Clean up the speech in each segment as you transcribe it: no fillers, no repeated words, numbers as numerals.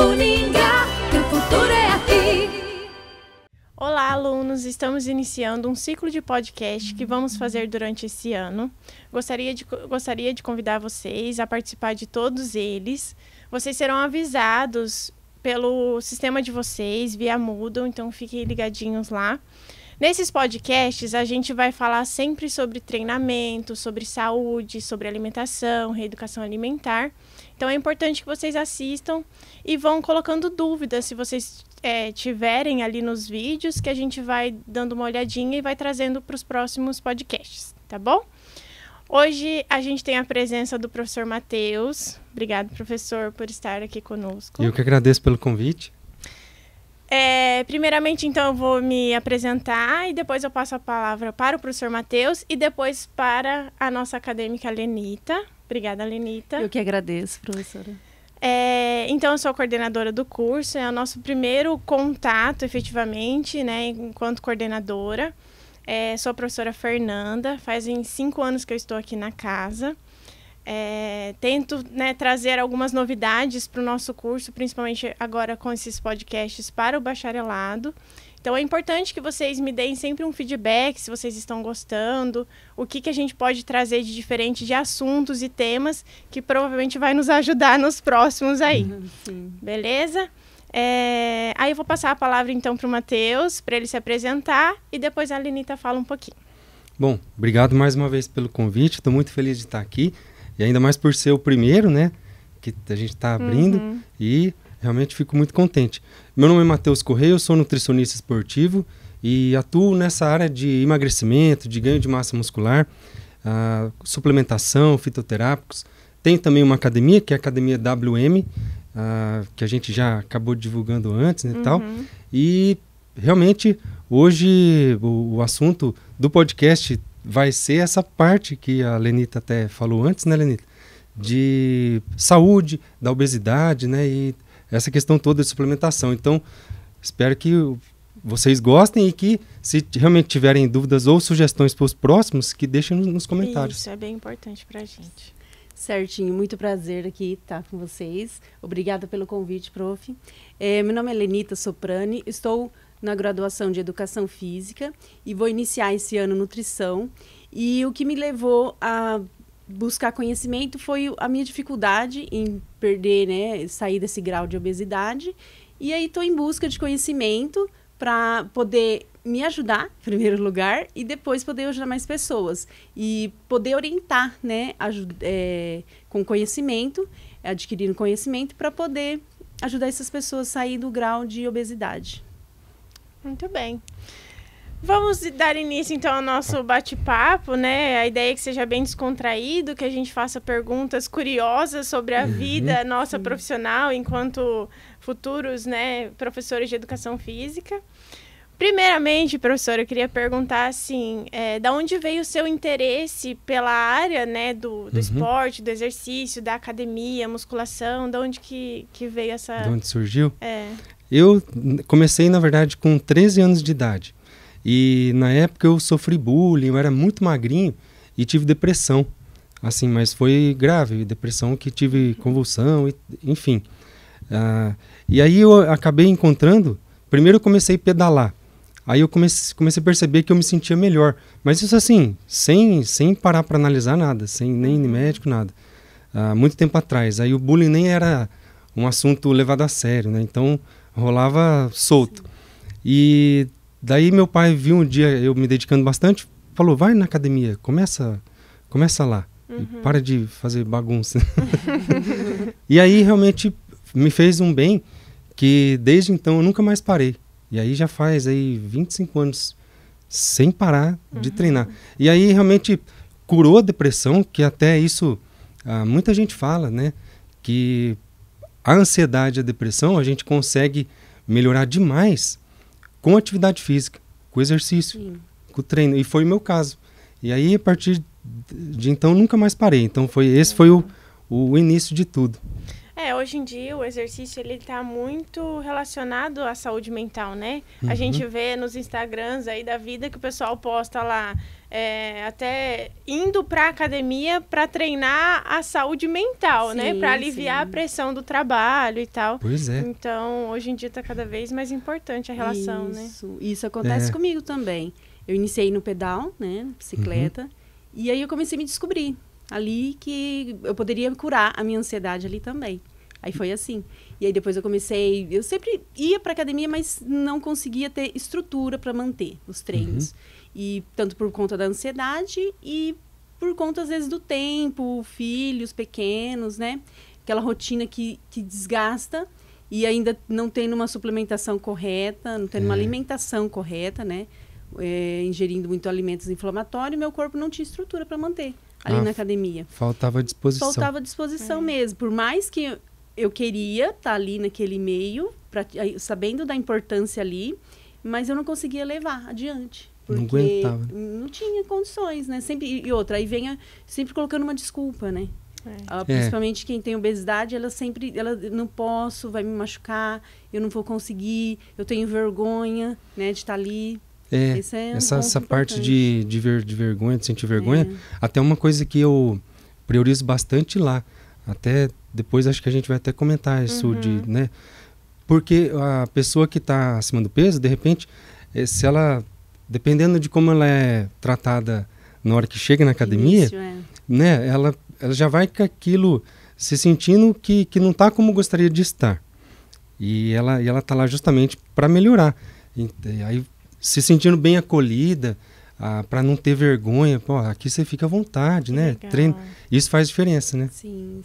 Uningá, que o futuro é aqui. Olá, alunos! Estamos iniciando um ciclo de podcast que vamos fazer durante esse ano. Gostaria de convidar vocês a participar de todos eles. Vocês serão avisados pelo sistema de vocês, via Moodle, então fiquem ligadinhos lá. Nesses podcasts, a gente vai falar sempre sobre treinamento, sobre saúde, sobre alimentação, reeducação alimentar. Então, é importante que vocês assistam e vão colocando dúvidas, se vocês tiverem ali nos vídeos, que a gente vai dando uma olhadinha e vai trazendo para os próximos podcasts, tá bom? Hoje, a gente tem a presença do professor Matheus. Obrigado, professor, por estar aqui conosco. Eu que agradeço pelo convite. Primeiramente, então, eu vou me apresentar e depois eu passo a palavra para o professor Matheus e depois para a nossa acadêmica Lenita. Obrigada, Lenita. Eu que agradeço, professora. Então, eu sou a coordenadora do curso, é o nosso primeiro contato, efetivamente, né, enquanto coordenadora. Sou a professora Fernanda, fazem 5 anos que eu estou aqui na casa. Tento, né, trazer algumas novidades para o nosso curso, principalmente agora com esses podcasts para o bacharelado. Então, é importante que vocês me deem sempre um feedback, se vocês estão gostando, o que a gente pode trazer de diferente de assuntos e temas que provavelmente vai nos ajudar nos próximos aí. Sim. Beleza? Aí eu vou passar a palavra então para o Matheus, para ele se apresentar e depois a Lenita fala um pouquinho. Bom, obrigado mais uma vez pelo convite, estou muito feliz de estar aqui e ainda mais por ser o primeiro, né, que a gente está abrindo e realmente fico muito contente. Meu nome é Matheus Correia, eu sou nutricionista esportivo e atuo nessa área de emagrecimento, de ganho de massa muscular, suplementação, fitoterápicos. Tenho também uma academia, que é a Academia WM, que a gente já acabou divulgando antes, né, tal. E realmente hoje o assunto do podcast vai ser essa parte que a Lenita até falou antes, né, Lenita? De saúde, da obesidade, né, e essa questão toda de suplementação. Então, espero que vocês gostem e que, se realmente tiverem dúvidas ou sugestões para os próximos, que deixem nos comentários. Isso é bem importante para a gente. Certinho, muito prazer aqui estar com vocês. Obrigada pelo convite, prof. Meu nome é Lenita Soprani, estou na graduação de Educação Física e vou iniciar esse ano nutrição. E o que me levou a buscar conhecimento foi a minha dificuldade em perder, né, sair desse grau de obesidade. E aí estou em busca de conhecimento para poder me ajudar, em primeiro lugar, e depois poder ajudar mais pessoas. E poder orientar, né, com conhecimento, adquirindo conhecimento, para poder ajudar essas pessoas a sair do grau de obesidade. Muito bem. Vamos dar início, então, ao nosso bate-papo, né? A ideia é que seja bem descontraído, que a gente faça perguntas curiosas sobre a vida nossa profissional enquanto futuros, né, professores de educação física. Primeiramente, professora, eu queria perguntar, assim, da onde veio o seu interesse pela área, né, do esporte, do exercício, da academia, musculação, da onde que veio essa... De onde surgiu? Eu comecei, na verdade, com 13 anos de idade. E na época eu sofri bullying, eu era muito magrinho e tive depressão, assim, mas foi grave, depressão que tive convulsão, enfim. E aí eu acabei encontrando, primeiro eu comecei a pedalar, aí eu comecei a perceber que eu me sentia melhor, mas isso assim, sem parar para analisar nada, sem nem médico, nada. Muito tempo atrás, aí o bullying nem era um assunto levado a sério, né? Então rolava solto. E daí meu pai viu um dia eu me dedicando bastante, falou, vai na academia, começa lá, e para de fazer bagunça. E aí realmente me fez um bem que desde então eu nunca mais parei. E aí já faz aí 25 anos sem parar de treinar. E aí realmente curou a depressão, que até isso muita gente fala, né, que a ansiedade e a depressão a gente consegue melhorar demais com atividade física, com exercício, com o treino. E foi o meu caso. E aí, a partir de então, nunca mais parei. Então, esse foi o início de tudo. Hoje em dia o exercício ele tá muito relacionado à saúde mental, né? A gente vê nos Instagrams aí da vida que o pessoal posta lá, até indo pra academia para treinar a saúde mental, né? Para aliviar a pressão do trabalho e tal. Pois é. Então, hoje em dia tá cada vez mais importante a relação, né? Isso acontece comigo também. Eu iniciei no pedal, né? Bicicleta. E aí eu comecei a me descobrir. Ali que eu poderia curar a minha ansiedade ali também. Aí foi assim. E aí depois eu sempre ia para academia, mas não conseguia ter estrutura para manter os treinos. E tanto por conta da ansiedade e por conta às vezes do tempo, filhos pequenos, né? Aquela rotina que desgasta e ainda não tendo uma suplementação correta, não tendo uma alimentação correta, né? Ingerindo muito alimentos inflamatórios, meu corpo não tinha estrutura para manter ali na academia. Faltava disposição. Faltava disposição mesmo. Por mais que eu queria estar ali naquele meio, sabendo da importância ali, mas eu não conseguia levar adiante. Porque não aguentava. Não tinha condições, né? Sempre, e outra, aí vem sempre colocando uma desculpa, né? Principalmente quem tem obesidade, ela não posso, vai me machucar, eu não vou conseguir, eu tenho vergonha, né, de estar ali. Essa parte de vergonha, de sentir vergonha, até uma coisa que eu priorizo bastante lá. Até depois acho que a gente vai até comentar isso, né? Porque a pessoa que está acima do peso, de repente, se ela, dependendo de como ela é tratada na hora que chega na academia, né? Ela já vai com aquilo se sentindo que não está como gostaria de estar. E ela está lá justamente para melhorar. E aí se sentindo bem acolhida, para não ter vergonha, pô, aqui você fica à vontade, né? Treino. Isso faz diferença, né? Sim.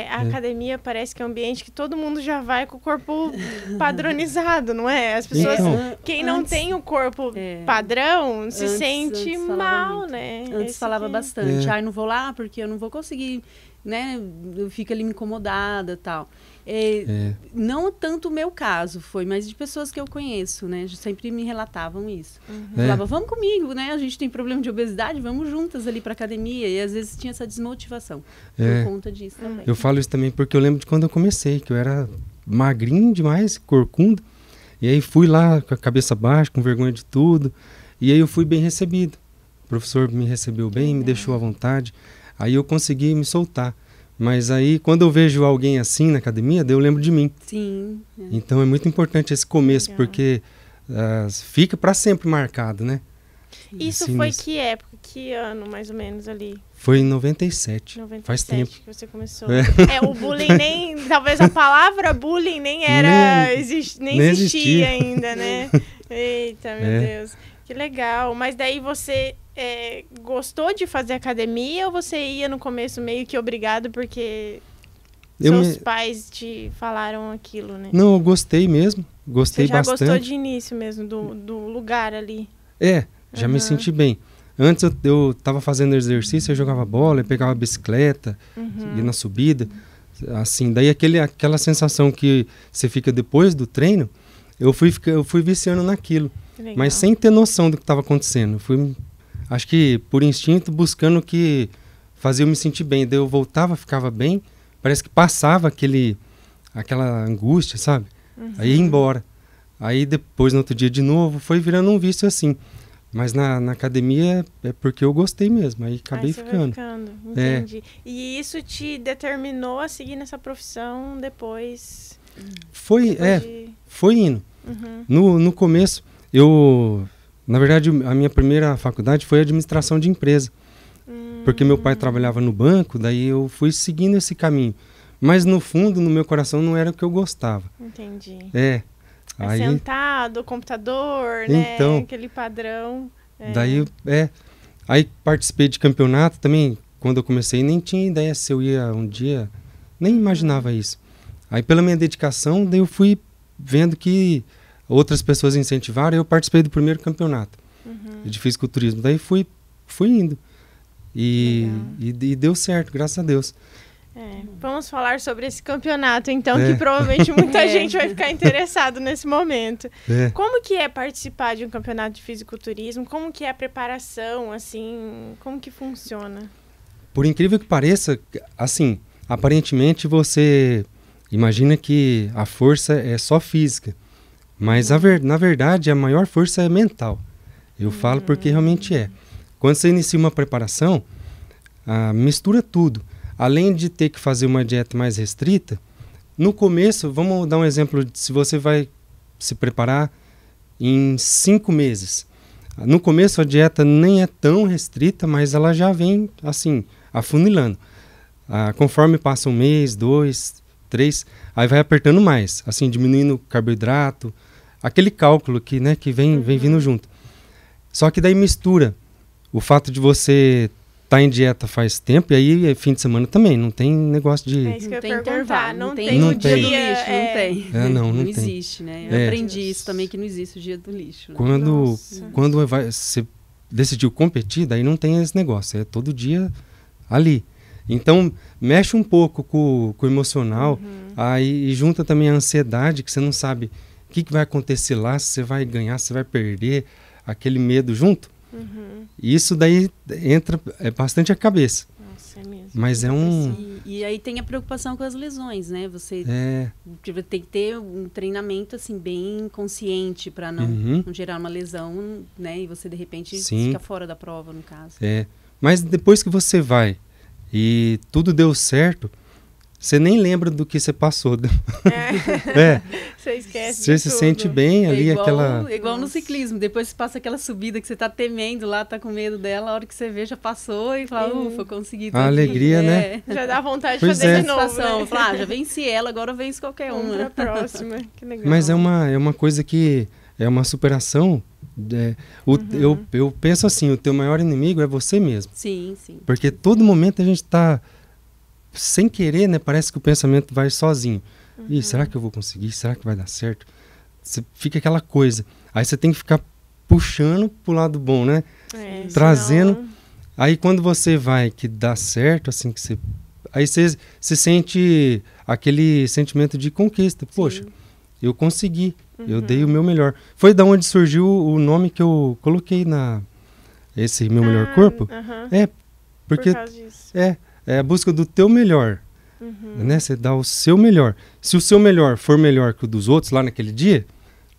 A academia parece que é um ambiente que todo mundo já vai com o corpo padronizado, não é? As pessoas, quem não tem o corpo padrão, se sente mal, né? Antes falava bastante, não vou lá porque eu não vou conseguir, né? Eu fico ali incomodada e tal. Não tanto o meu caso, foi, mas de pessoas que eu conheço, né? Sempre me relatavam isso. Falava, vamos comigo, né? A gente tem problema de obesidade, vamos juntas ali pra academia. E às vezes tinha essa desmotivação por conta disso também. Eu falo isso também porque eu lembro de quando eu comecei, que eu era magrinho demais, corcunda. E aí fui lá com a cabeça baixa, com vergonha de tudo. E aí eu fui bem recebido. O professor me recebeu bem, me deixou à vontade. Aí eu consegui me soltar. Mas aí, quando eu vejo alguém assim na academia, eu lembro de mim. Sim. Então é muito importante esse começo, porque fica para sempre marcado, né? Isso foi que época, que ano mais ou menos ali? Foi em 97. Faz tempo que você começou. O bullying talvez a palavra bullying nem existia ainda, né? Eita, meu Deus. Que legal. Mas daí você gostou de fazer academia ou você ia no começo meio que obrigado porque seus pais te falaram aquilo, né? Não, eu gostei mesmo. Gostei bastante. Você já gostou de início mesmo, do lugar ali? Já me senti bem. Antes eu estava fazendo exercício, eu jogava bola, eu pegava a bicicleta, ia na subida. Assim, daí aquela sensação que você fica depois do treino, eu fui viciando naquilo. Mas sem ter noção do que estava acontecendo. Fui, acho que por instinto, buscando o que fazia eu me sentir bem. Daí eu voltava, ficava bem, parece que passava aquela angústia, sabe? Aí ia embora. Aí depois, no outro dia de novo, foi virando um vício assim. Mas na academia é porque eu gostei mesmo, aí acabei ficando. Entendi. E isso te determinou a seguir nessa profissão depois? Foi indo. No começo, na verdade, a minha primeira faculdade foi administração de empresa. Porque meu pai trabalhava no banco, daí eu fui seguindo esse caminho. Mas no fundo, no meu coração, não era o que eu gostava. Entendi. Aí, sentado, computador, então, né? Aquele padrão. Daí, aí participei de campeonato também. Quando eu comecei, nem tinha ideia se eu ia um dia, nem imaginava isso. Aí pela minha dedicação, daí eu fui vendo que outras pessoas incentivaram e eu participei do primeiro campeonato de fisiculturismo. Daí fui indo. E deu certo, graças a Deus. Vamos falar sobre esse campeonato, então, que provavelmente muita gente vai ficar interessado nesse momento. Como que é participar de um campeonato de fisiculturismo? Como que é a preparação, assim? Como que funciona? Por incrível que pareça, assim, aparentemente você imagina que a força é só física, mas na verdade a maior força é mental. Eu falo porque realmente é. Quando você inicia uma preparação, mistura tudo. Além de ter que fazer uma dieta mais restrita, no começo, vamos dar um exemplo, se você vai se preparar em 5 meses. No começo a dieta nem é tão restrita, mas ela já vem assim, afunilando. Conforme passa 1 mês, 2, 3, aí vai apertando mais, assim, diminuindo o carboidrato, aquele cálculo que vem vindo junto. Só que daí mistura o fato de você estar em dieta faz tempo, e aí fim de semana também, não tem negócio de... É isso que eu ia tem perguntar, intervalo, não tem tem o o dia do dia, lixo, não tem. não Não tem. existe, né? Eu aprendi isso também, que não existe o dia do lixo. Né? Quando você decidiu competir, daí não tem esse negócio, é todo dia ali. Então, mexe um pouco com o emocional, aí e junta também a ansiedade, que você não sabe o que vai acontecer lá, se você vai ganhar, se você vai perder, aquele medo junto. Isso daí entra bastante a cabeça. Nossa, é mesmo. Mas é E aí tem a preocupação com as lesões, né? Você tem que ter um treinamento assim bem consciente para não gerar uma lesão, né? E você de repente fica fora da prova, no caso. Mas depois que você vai e tudo deu certo, você nem lembra do que você passou. Você esquece. Você se sente bem ali, igual no ciclismo. Depois você passa aquela subida que você tá temendo lá, tá com medo dela, a hora que você vê já passou e fala, ufa, consegui. A alegria, né? Já dá vontade de fazer de novo, né? Fala, já venci ela, agora eu venço qualquer uma. Vamos pra próxima, que legal. Mas é uma coisa que é uma superação. Eu penso assim, o teu maior inimigo é você mesmo. Sim. Porque todo momento a gente tá sem querer, né? Parece que o pensamento vai sozinho. Ih, será que eu vou conseguir? Será que vai dar certo? Você fica aquela coisa. Aí você tem que ficar puxando pro lado bom, né? Trazendo. Senão... Aí quando você vai que dá certo, assim, que você... Aí você sente aquele sentimento de conquista. Poxa, eu consegui. Eu dei o meu melhor. Foi da onde surgiu o nome que eu coloquei esse meu melhor corpo. Porque por causa disso. É a busca do teu melhor, né? Você dá o seu melhor. Se o seu melhor for melhor que o dos outros lá naquele dia,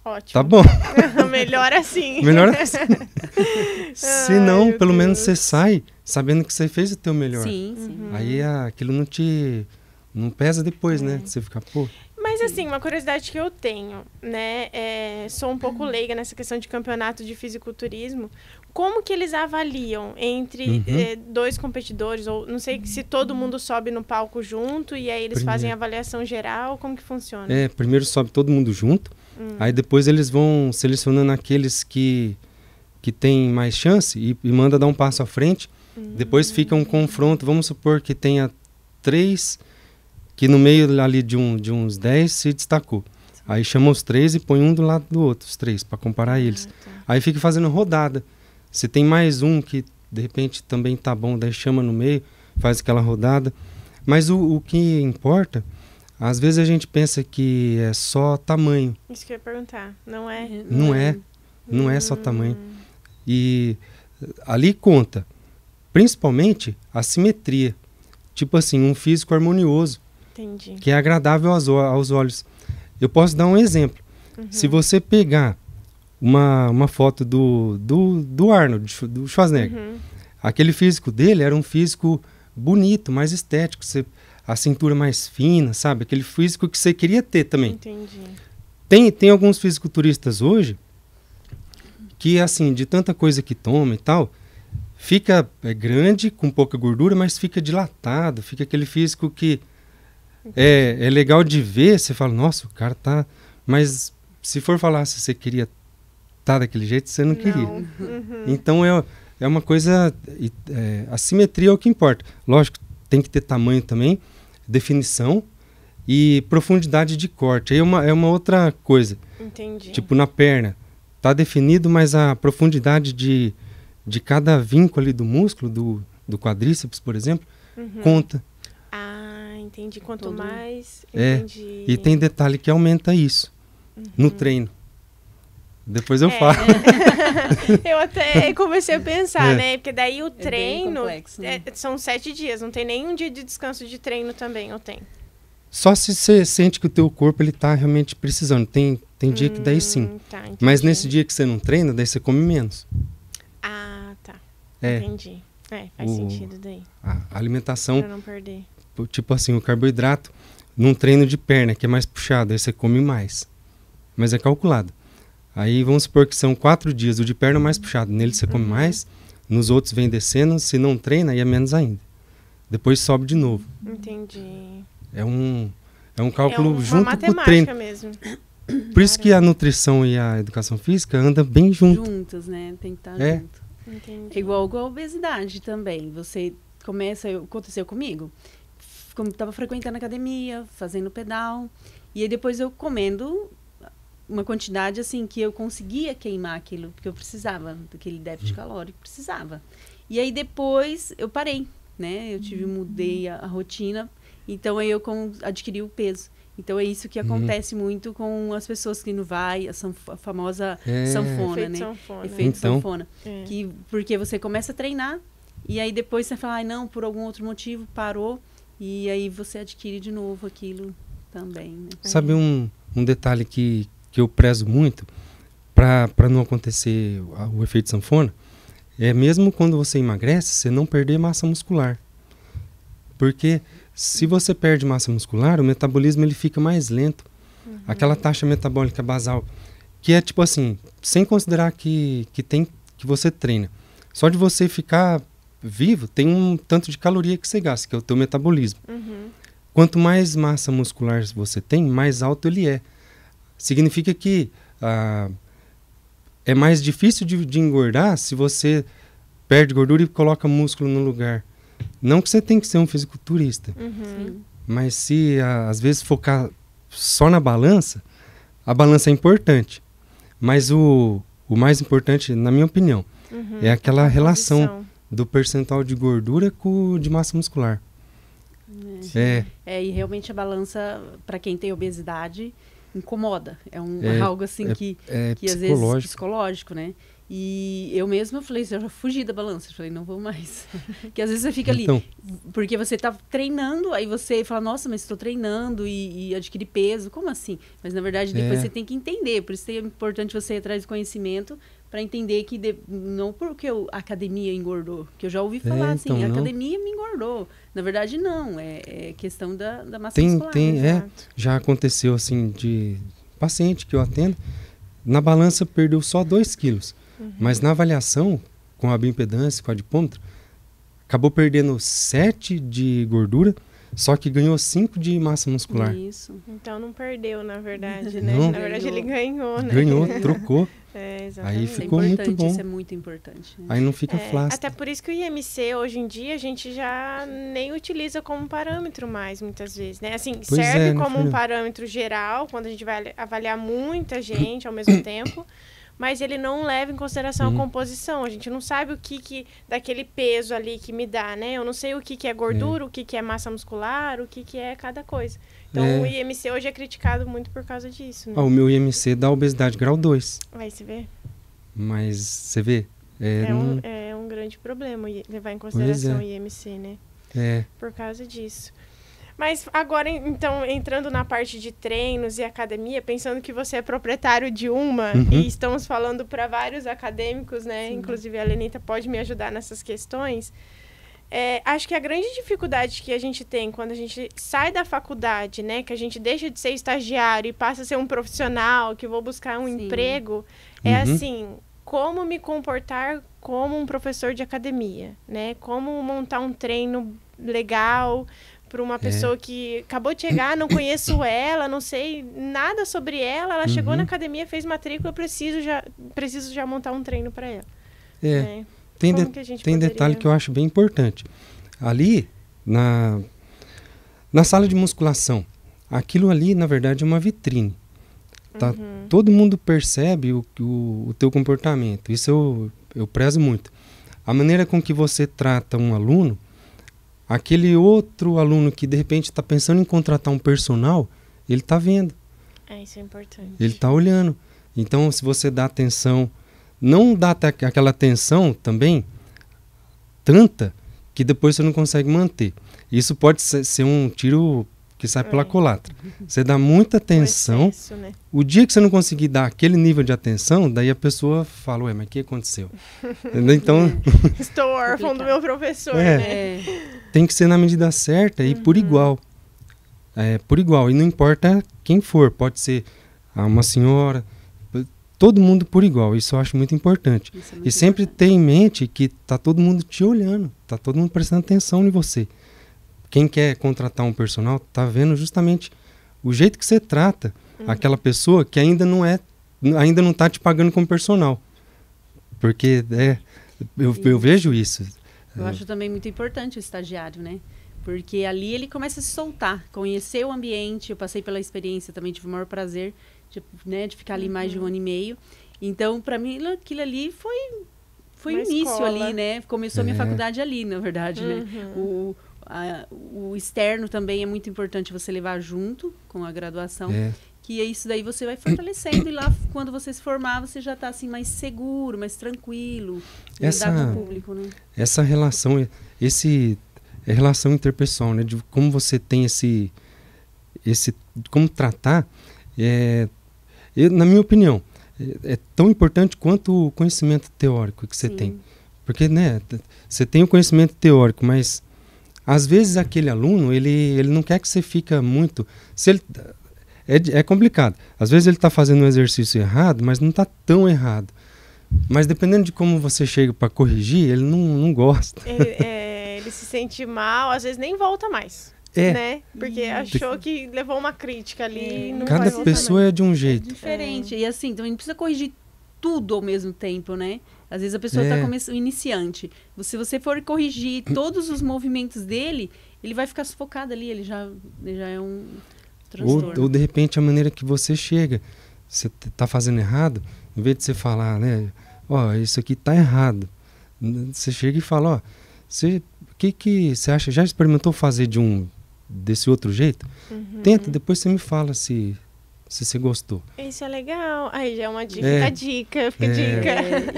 ótimo. Tá bom. Melhor assim. Melhor assim. Se não, pelo menos você sai sabendo que você fez o teu melhor. Sim. Aí aquilo não pesa depois, né? Você fica, pô... Mas assim, uma curiosidade que eu tenho, né? Sou um pouco leiga nessa questão de campeonato de fisiculturismo. Como que eles avaliam entre 2 competidores? Ou não sei se todo mundo sobe no palco junto e aí eles fazem a avaliação geral. Como que funciona? Primeiro sobe todo mundo junto. Aí depois eles vão selecionando aqueles que tem mais chance e manda dar um passo à frente. Depois fica um confronto. Vamos supor que tenha 3... que no meio ali de uns 10 se destacou. Aí chama os 3 e põe um do lado do outro, os 3, para comparar eles. Aí fica fazendo rodada. Se tem mais um que de repente também tá bom, daí chama no meio, faz aquela rodada. Mas o que importa, às vezes a gente pensa que é só tamanho. Isso que eu ia perguntar, não é? Não é só tamanho. E ali conta, principalmente a simetria. Tipo assim, um físico harmonioso. Entendi. Que é agradável aos olhos. Eu posso dar um exemplo. Se você pegar uma foto do Arnold, do Schwarzenegger, aquele físico dele era um físico bonito, mais estético, a cintura mais fina, sabe? Aquele físico que você queria ter também. Entendi. Tem alguns fisiculturistas hoje que, assim, de tanta coisa que toma e tal, fica grande, com pouca gordura, mas fica dilatado, fica aquele físico que é legal de ver, você fala, nossa, o cara tá... Mas se for falar se você queria estar daquele jeito, você não queria. Então é uma coisa... a simetria é o que importa. Lógico, tem que ter tamanho também, definição e profundidade de corte. Aí é uma outra coisa. Entendi. Tipo, na perna, tá definido, mas a profundidade de cada vínculo ali do músculo, do quadríceps, por exemplo, conta. Entendi. Quanto mais... Entendi. E tem detalhe que aumenta isso no treino. Depois eu falo. Eu até comecei a pensar, né? Porque daí o treino... complexo, né? São 7 dias. Não tem nenhum dia de descanso de treino também, ou tem? Só se você sente que o teu corpo ele tá realmente precisando. Tem dia que daí sim. Tá, mas nesse dia que você não treina, daí você come menos. Ah, tá. É. Entendi. Faz sentido daí. A alimentação, Pra não perder. tipo assim, o carboidrato, num treino de perna, que é mais puxado, aí você come mais. Mas é calculado. Aí vamos supor que são 4 dias, o de perna é mais puxado. Nele você come mais, nos outros vem descendo, se não treina, aí é menos ainda. Depois sobe de novo. Entendi. É um cálculo uma junto com o treino. matemática mesmo. Por isso que a nutrição e a educação física andam bem junto. Juntos, né? Tem que estar É. junto. Entendi. É igual a obesidade também. Você começa, aconteceu comigo. Como estava frequentando academia, fazendo pedal, e aí depois eu comendo uma quantidade assim que eu conseguia queimar aquilo que eu precisava, daquele déficit calórico, precisava. E aí depois eu parei, né? Mudei a rotina, então aí eu adquiri o peso. Então é isso que acontece muito com as pessoas que não vai, a famosa sanfona, Efeito né? sanfona. Efeito Então. sanfona. Porque você começa a treinar e aí depois você fala, não, por algum outro motivo parou e aí você adquire de novo aquilo também, né? Sabe um detalhe que eu prezo muito para não acontecer o efeito sanfona? É mesmo quando você emagrece, você não perder massa muscular. Porque se você perde massa muscular, o metabolismo ele fica mais lento. Aquela taxa metabólica basal, que é tipo assim, sem considerar que você treina. Só de você ficar vivo, tem um tanto de caloria que você gasta, que é o teu metabolismo. Quanto mais massa muscular você tem, mais alto ele é. Significa que é mais difícil de engordar se você perde gordura e coloca músculo no lugar. Não que você tem que ser um fisiculturista, mas se às vezes focar só na balança, a balança é importante. Mas o mais importante, na minha opinião, é aquela relação do percentual de gordura com de massa muscular. E realmente a balança, para quem tem obesidade, incomoda. Algo assim que às vezes psicológico, né? E eu mesma falei, eu já fugi da balança, eu falei, não vou mais. Que às vezes você fica ali, porque você tá treinando, aí você fala, nossa, mas estou treinando e adquiri peso, como assim? Mas na verdade depois você tem que entender, por isso é importante você ir atrás de conhecimento para entender que não porque a academia engordou, que eu já ouvi falar assim, a academia me engordou. Na verdade não, é questão da massa muscular. Já aconteceu assim de paciente que eu atendo, na balança perdeu só 2 quilos. Mas na avaliação, com a bioimpedância, com a adipômetro, acabou perdendo 7 de gordura, só que ganhou 5 de massa muscular. Isso. Então não perdeu, na verdade, né? Não. Na verdade ele ganhou, né? Ganhou, trocou. Exatamente. Aí ficou muito bom. Isso é muito importante. Né? Aí não fica flácido. Até por isso que o IMC, hoje em dia, a gente já nem utiliza como parâmetro mais, muitas vezes, né? Assim, serve como um parâmetro geral, quando a gente vai avaliar muita gente ao mesmo tempo, mas ele não leva em consideração a composição. A gente não sabe o que daquele peso ali que me dá, né? Eu não sei o que é gordura, o que é massa muscular, o que é cada coisa. Então, o IMC hoje é criticado muito por causa disso, né? O meu IMC dá obesidade grau 2. Aí você vê. Mas você vê... É um grande problema levar em consideração o IMC, né? Por causa disso. Mas agora, então, entrando na parte de treinos e academia, pensando que você é proprietário de uma, e estamos falando para vários acadêmicos, né? Sim. Inclusive a Lenita pode me ajudar nessas questões. Acho que a grande dificuldade que a gente tem quando a gente sai da faculdade, né? Que a gente deixa de ser estagiário e passa a ser um profissional, que vou buscar um emprego, é assim, como me comportar como um professor de academia, né? Como montar um treino legal para uma pessoa que acabou de chegar, não conheço ela, não sei nada sobre ela chegou na academia, fez matrícula, preciso já montar um treino para ela. Né? Tem detalhe que eu acho bem importante. Ali, na sala de musculação, aquilo ali, na verdade, é uma vitrine. Tá? Todo mundo percebe o teu comportamento. Isso eu prezo muito. A maneira com que você trata um aluno, aquele outro aluno que de repente está pensando em contratar um personal, ele está vendo. Isso é importante. Ele está olhando. Então, se você dá atenção, não dá aquela atenção também tanta que depois você não consegue manter. Isso pode ser um tiro que sai pela culatra. Você dá muita atenção. Excesso, né? O dia que você não conseguir dar aquele nível de atenção, daí a pessoa fala, ué, mas o que aconteceu? Então, Estou órfão do meu professor, É. né? tem que ser na medida certa e por igual. Por igual. E não importa quem for. Pode ser uma senhora, todo mundo por igual. Isso eu acho muito importante. Isso é muito E sempre ter em mente que tá todo mundo te olhando. Tá todo mundo prestando atenção em você. Quem quer contratar um personal tá vendo justamente o jeito que você trata aquela pessoa que ainda não tá te pagando como personal. Porque eu vejo isso. Eu acho também muito importante o estagiário, né? Porque ali ele começa a se soltar, conhecer o ambiente. Eu passei pela experiência também, tive o maior prazer de ficar ali mais de 1 ano e meio. Então, para mim, aquilo ali foi o Uma início escola. ali, né? Começou a minha faculdade ali, na verdade, né? O externo também é muito importante você levar junto com a graduação. Que é isso daí você vai fortalecendo. E lá, quando você se formar, você já está assim, mais seguro, mais tranquilo. Lidar com o público, né? Essa relação, relação interpessoal, né? De como você tem como tratar, na minha opinião, é tão importante quanto o conhecimento teórico que você tem. Porque, né, você tem o conhecimento teórico, mas às vezes aquele aluno, ele não quer que você fique muito... É complicado. Às vezes ele está fazendo um exercício errado, mas não está tão errado. Mas dependendo de como você chega para corrigir, ele não gosta. Ele se sente mal, às vezes nem volta mais. Né? Porque achou que levou uma crítica ali. Não Cada vai voltar pessoa mais. é de um jeito. Diferente. E assim, também não precisa corrigir tudo ao mesmo tempo, né? Às vezes a pessoa está iniciante. Se você for corrigir todos os movimentos dele, ele vai ficar sufocado ali, ele já é um transtorno. Ou de repente a maneira que você chega, você está fazendo errado, em vez de você falar, né, isso aqui está errado, você chega e fala, o que você acha? Já experimentou fazer desse outro jeito? Tenta, depois você me fala se você gostou. Isso é legal. Aí já é uma dica. Fica a dica.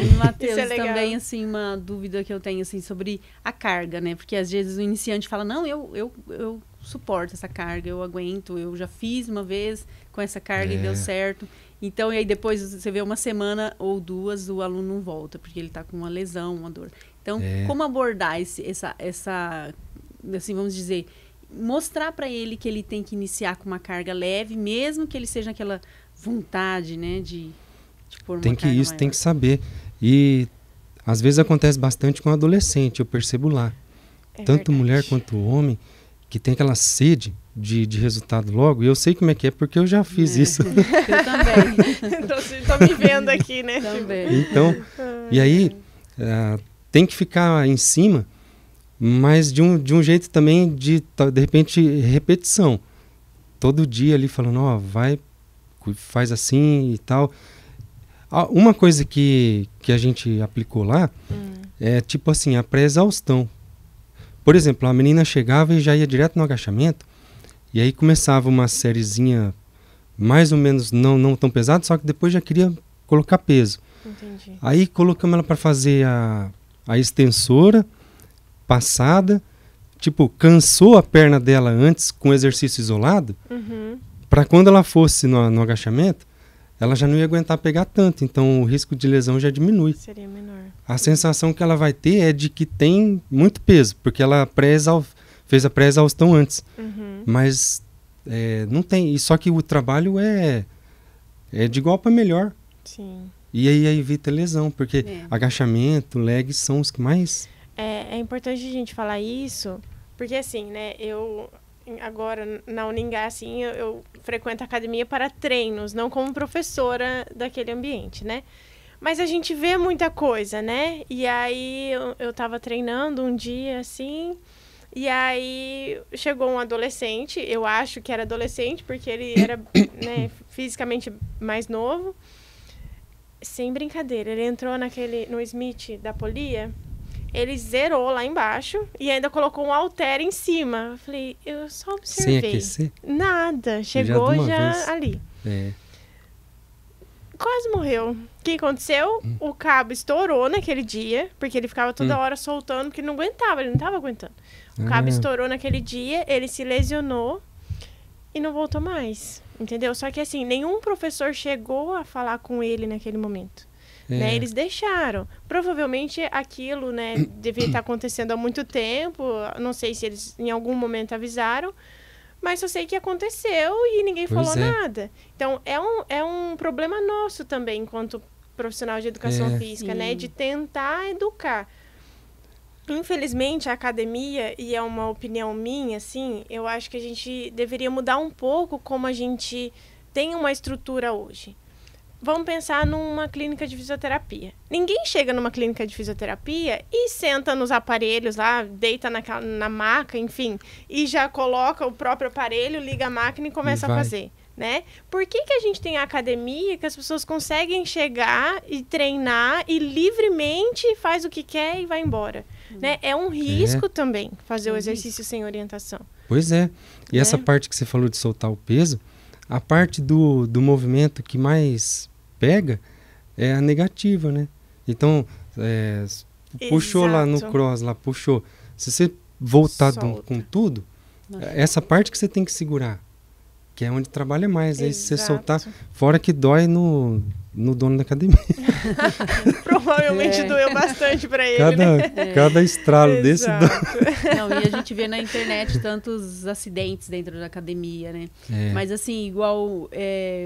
E Matheus, Isso é legal. também, assim, uma dúvida que eu tenho, assim, sobre a carga, né? Porque às vezes o iniciante fala, não, eu suporto essa carga, eu aguento, eu já fiz uma vez com essa carga e deu certo. Então, e aí depois você vê uma semana ou 2, o aluno não volta, porque ele está com uma lesão, uma dor. Então, como abordar essa, assim, vamos dizer, mostrar para ele que ele tem que iniciar com uma carga leve, mesmo que ele seja aquela vontade, né, de pôr uma carga maior. Tem que saber. E às vezes acontece bastante com adolescente, eu percebo lá. Tanto mulher quanto homem, que tem aquela sede de resultado logo. E eu sei como é que é, porque eu já fiz isso. Eu também. Tô me vendo aqui, né? Também. Então, e aí, tem que ficar em cima, mas de um jeito também de repente, repetição. Todo dia ali falando, faz assim e tal. Uma coisa que a gente aplicou lá é tipo assim, a pré-exaustão. Por exemplo, a menina chegava e já ia direto no agachamento, e aí começava uma sériezinha mais ou menos não tão pesada, só que depois já queria colocar peso. Entendi. Aí colocamos ela para fazer a extensora passada, tipo, cansou a perna dela antes com exercício isolado, para quando ela fosse no agachamento, ela já não ia aguentar pegar tanto, então o risco de lesão já diminui. Seria menor. A sensação que ela vai ter é de que tem muito peso, porque ela fez a pré-exaustão antes. Mas não tem. E só que o trabalho é de igual para melhor. Sim. E aí evita lesão, porque agachamento, leg são os que mais... É importante a gente falar isso, porque assim, né, eu agora na Uningá, assim, eu frequento a academia para treinos, não como professora daquele ambiente, né? Mas a gente vê muita coisa, né? E aí eu tava treinando um dia, assim, e aí chegou um adolescente, eu acho que era adolescente, porque ele era né, fisicamente mais novo. Sem brincadeira, ele entrou no Smith da Polia, ele zerou lá embaixo e ainda colocou um halter em cima. Eu falei, eu só observei. Sem aquecer? Nada, chegou já ali. Quase morreu. O que aconteceu? O cabo estourou naquele dia, porque ele ficava toda hora soltando, porque ele não aguentava, ele não estava aguentando. O cabo estourou naquele dia, ele se lesionou. e não voltou mais, entendeu? Só que assim, nenhum professor chegou a falar com ele naquele momento. Né? Eles deixaram. Provavelmente aquilo, né, devia estar acontecendo há muito tempo. Não sei se eles em algum momento avisaram, mas eu sei que aconteceu e ninguém falou nada. Então, é um problema nosso também, enquanto profissional de educação física, né? De tentar educar. Infelizmente, a academia, e é uma opinião minha, assim, eu acho que a gente deveria mudar um pouco como a gente tem uma estrutura hoje. Vamos pensar numa clínica de fisioterapia. Ninguém chega numa clínica de fisioterapia e senta nos aparelhos lá, deita na maca, enfim, e já coloca o próprio aparelho, liga a máquina e começa a fazer, né? Por que a gente tem a academia que as pessoas conseguem chegar e treinar e livremente faz o que quer e vai embora? Né? É um risco também fazer o exercício sem orientação. Pois é. E essa parte que você falou de soltar o peso, a parte do movimento que mais pega é a negativa, né? Então, puxou lá no cross, lá puxou. Se você voltar com tudo, essa parte que você tem que segurar, que é onde trabalha mais. Aí se você soltar, fora que dói no dono da academia. Provavelmente doeu bastante para ele, cada estralo desse dói. Não, e a gente vê na internet tantos acidentes dentro da academia, né? Mas assim, igual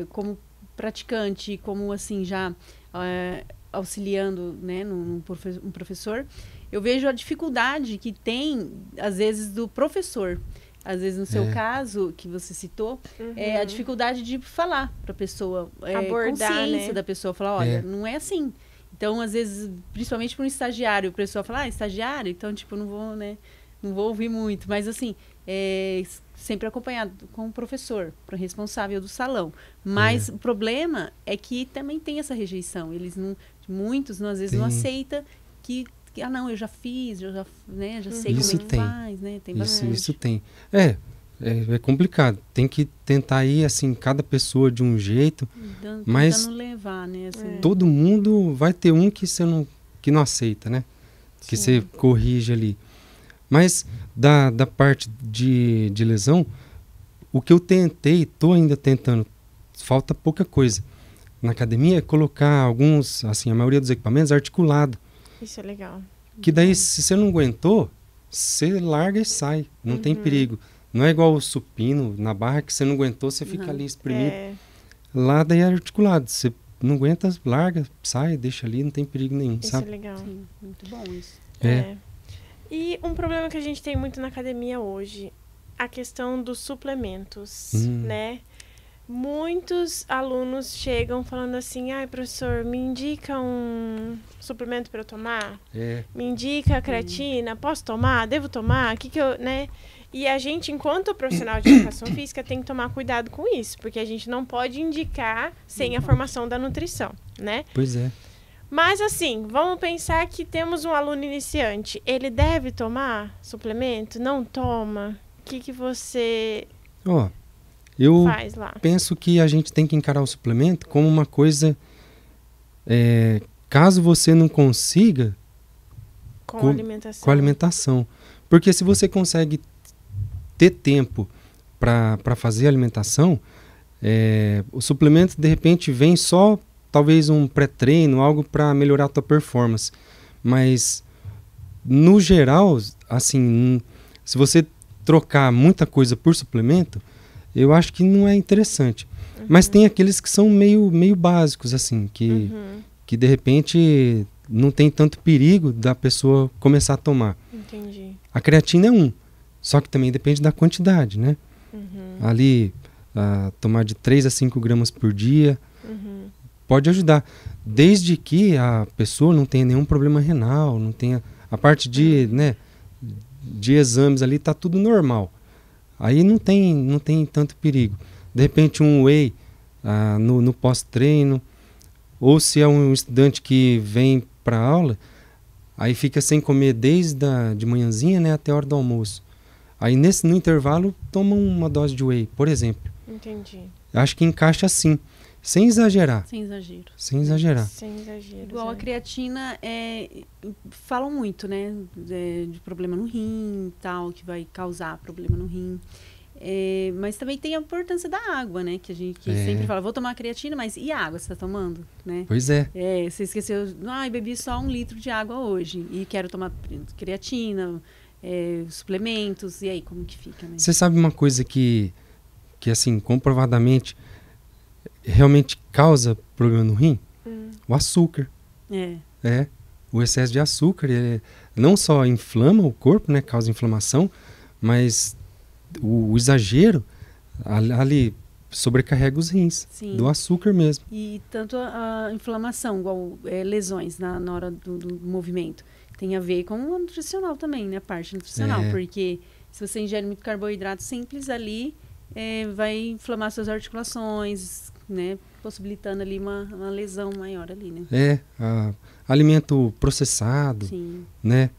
como praticante, como assim já auxiliando, né, um professor, eu vejo a dificuldade que tem, às vezes, do professor. Às vezes, no seu caso, que você citou, a dificuldade de falar para a pessoa, abordar, consciência, né, da pessoa, falar, olha, não é assim. Então, às vezes, principalmente para um estagiário, o pessoal fala, estagiário, então, tipo, não vou ouvir muito. Mas, assim, sempre acompanhado com o professor, o responsável do salão. Mas o problema é que também tem essa rejeição. Muitos, às vezes, não aceitam que não, eu já fiz, eu já sei como é que faz, né? Tem bastante. Isso tem. É complicado. Tem que tentar ir, assim, cada pessoa de um jeito, mas levar, né? Assim. Todo mundo vai ter um que não aceita, né? Que você corrige ali. Mas da parte de lesão, o que eu tentei, estou ainda tentando, falta pouca coisa. Na academia é colocar alguns, assim, a maioria dos equipamentos articulado. Isso é legal. Que daí, se você não aguentou, você larga e sai. Não tem perigo. Não é igual o supino na barra, que você não aguentou, você fica ali exprimido. Lá daí é articulado. Você não aguenta, larga, sai, deixa ali, não tem perigo nenhum, sabe? Isso é legal. Sim, muito bom isso. E um problema que a gente tem muito na academia hoje, a questão dos suplementos, né? Muitos alunos chegam falando assim, professor, me indica um suplemento para eu tomar? Me indica a creatina? Posso tomar? Devo tomar? né? E a gente, enquanto profissional de educação física, tem que tomar cuidado com isso, porque a gente não pode indicar sem a formação da nutrição, né? Pois é. Mas assim, vamos pensar que temos um aluno iniciante. Ele deve tomar suplemento? Não toma? O que você... Eu faz lá? Penso que a gente tem que encarar o suplemento como uma coisa, caso você não consiga, com alimentação. Com alimentação. Porque se você consegue ter tempo para fazer a alimentação, o suplemento de repente vem só, talvez um pré-treino, algo para melhorar a tua performance. Mas, no geral, assim, se você trocar muita coisa por suplemento, eu acho que não é interessante. Mas tem aqueles que são meio básicos, assim, que de repente não tem tanto perigo da pessoa começar a tomar. Entendi. A creatina é um, só que também depende da quantidade, né? Ali, tomar de 3 a 5 gramas por dia pode ajudar, desde que a pessoa não tenha nenhum problema renal, não tenha... A parte de exames ali tá tudo normal. Aí não tem tanto perigo. De repente um whey no pós-treino, ou se é um estudante que vem para aula, aí fica sem comer desde de manhãzinha, né, até a hora do almoço. Aí no intervalo toma uma dose de whey, por exemplo. Entendi. Acho que encaixa assim, sem exagerar. Sem exagero. Sem exagero. Igual a creatina, falam muito, né, de problema no rim e tal, que vai causar problema no rim. Mas também tem a importância da água, né? Que a gente sempre fala, vou tomar creatina, mas e a água você está tomando, né? Pois é. Você esqueceu, bebi só 1 litro de água hoje e quero tomar creatina, suplementos, e aí como que fica, né? Você sabe uma coisa que assim, comprovadamente, realmente causa problema no rim? O açúcar. O excesso de açúcar, não só inflama o corpo, né? Causa inflamação, mas o exagero ali sobrecarrega os rins. Sim. Do açúcar mesmo. E tanto a inflamação, igual lesões na hora do movimento, tem a ver com o nutricional também, né? A parte nutricional, porque se você ingere muito carboidrato simples ali, vai inflamar suas articulações, né? Possibilitando ali uma lesão maior ali, né? Alimento processado, sim, né?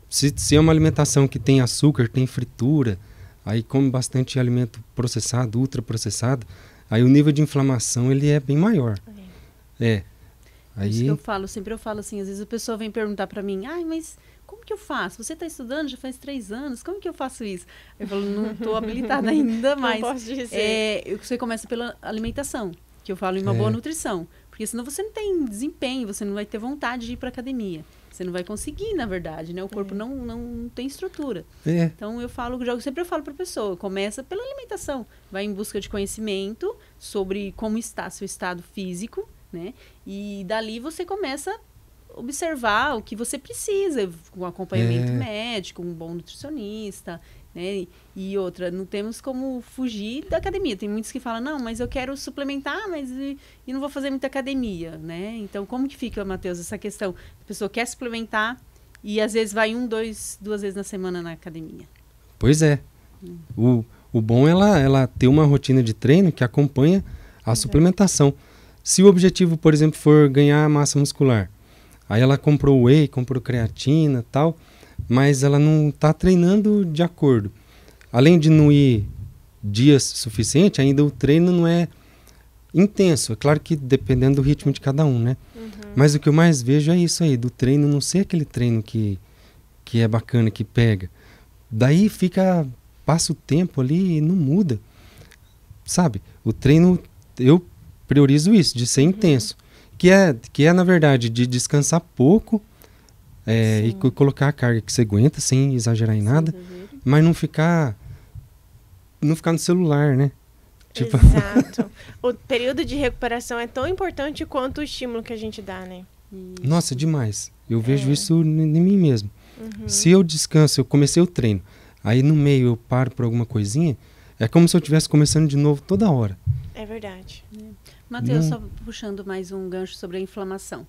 Se é uma alimentação que tem açúcar, tem fritura, aí come bastante alimento processado, ultraprocessado, aí o nível de inflamação ele é bem maior. Aí... Isso que eu falo, sempre eu falo assim, às vezes a pessoa vem perguntar para mim, mas como que eu faço? Você está estudando já faz 3 anos, como que eu faço isso? Eu falo, não estou habilitada ainda, mas não posso dizer. Você começa pela alimentação, que eu falo em uma boa nutrição, porque senão você não tem desempenho, você não vai ter vontade de ir para academia. Você não vai conseguir, na verdade, né? O corpo não tem estrutura. Então, sempre eu falo para a pessoa, começa pela alimentação. Vai em busca de conhecimento sobre como está seu estado físico, né? E dali você começa a observar o que você precisa, com acompanhamento médico, um bom nutricionista, né? E outra, não temos como fugir da academia. Tem muitos que falam, não, mas eu quero suplementar, mas e não vou fazer muita academia, né? Então, como que fica, Matheus, essa questão? A pessoa quer suplementar e às vezes vai 2 vezes na semana na academia. Pois é. O bom é ela ter uma rotina de treino que acompanha a suplementação. Se o objetivo, por exemplo, for ganhar massa muscular, aí ela comprou whey, comprou creatina e tal, mas ela não está treinando de acordo. Além de não ir dias suficiente, ainda o treino não é intenso. É claro que dependendo do ritmo de cada um, né? Mas o que eu mais vejo é isso aí, do treino não ser aquele treino que é bacana, que pega. Daí passa o tempo ali e não muda. Sabe? O treino, eu priorizo isso, de ser intenso. Que é, na verdade, de descansar pouco e colocar a carga que você aguenta, sem exagerar em nada, mas não ficar no celular, né? Tipo... Exato. O período de recuperação é tão importante quanto o estímulo que a gente dá, né? Nossa, demais. Eu vejo isso em mim mesmo. Se eu descanso, eu comecei o treino, aí no meio eu paro por alguma coisinha, é como se eu estivesse começando de novo toda hora. É verdade. Matheus, só puxando mais um gancho sobre a inflamação.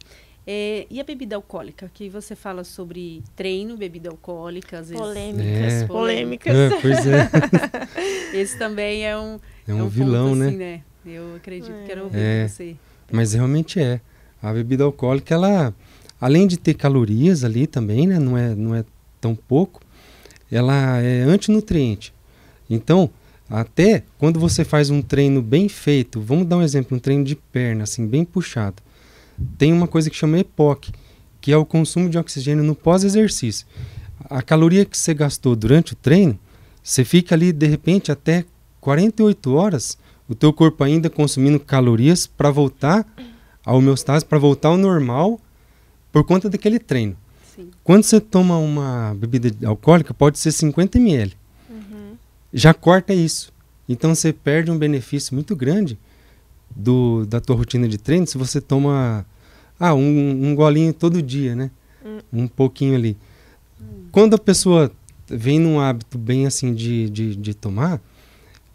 E a bebida alcoólica? Que você fala sobre treino, bebida alcoólica, às vezes... Polêmicas. Pois é. Esse também é um vilão, ponto, né? Assim, né? Eu acredito, quero ouvir você. Mas realmente é. A bebida alcoólica, ela, além de ter calorias ali também, né? Não é tão pouco, ela é antinutriente. Então, até quando você faz um treino bem feito, vamos dar um exemplo, um treino de perna, assim, bem puxado, tem uma coisa que chama EPOC, que é o consumo de oxigênio no pós-exercício. A caloria que você gastou durante o treino, você fica ali, de repente, até 48 horas, o teu corpo ainda consumindo calorias para voltar à homeostase, para voltar ao normal, por conta daquele treino. Sim. Quando você toma uma bebida alcoólica, pode ser 50 ml. Já corta isso. Então você perde um benefício muito grande da tua rotina de treino se você toma um golinho todo dia, né? Um pouquinho ali. Quando a pessoa vem num hábito bem assim de tomar,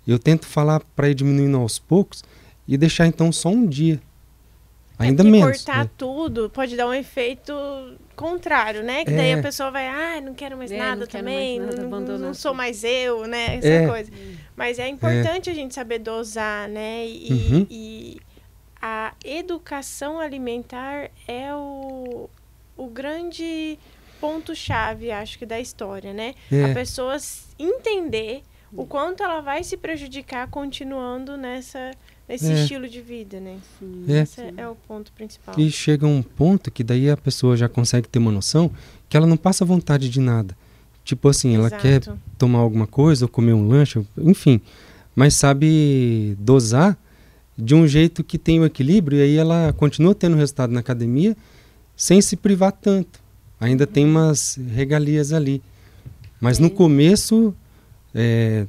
eu tento falar para ir diminuindo aos poucos e deixar então só um dia. Ainda menos. Cortar tudo pode dar um efeito contrário, né? Que daí a pessoa vai, não quero mais nada também, não sou mais eu, né? Essa coisa. Mas é importante a gente saber dosar, né? E a educação alimentar é o grande ponto-chave, acho que, da história, né? A pessoa entender o quanto ela vai se prejudicar continuando nesse estilo de vida, né? Esse é o ponto principal. E chega um ponto que daí a pessoa já consegue ter uma noção que ela não passa vontade de nada. Tipo assim, ela Exato. quer tomar alguma coisa ou comer um lanche, enfim, mas sabe dosar de um jeito que tem o equilíbrio e aí ela continua tendo resultado na academia sem se privar tanto. Ainda tem umas regalias ali. Mas no começo é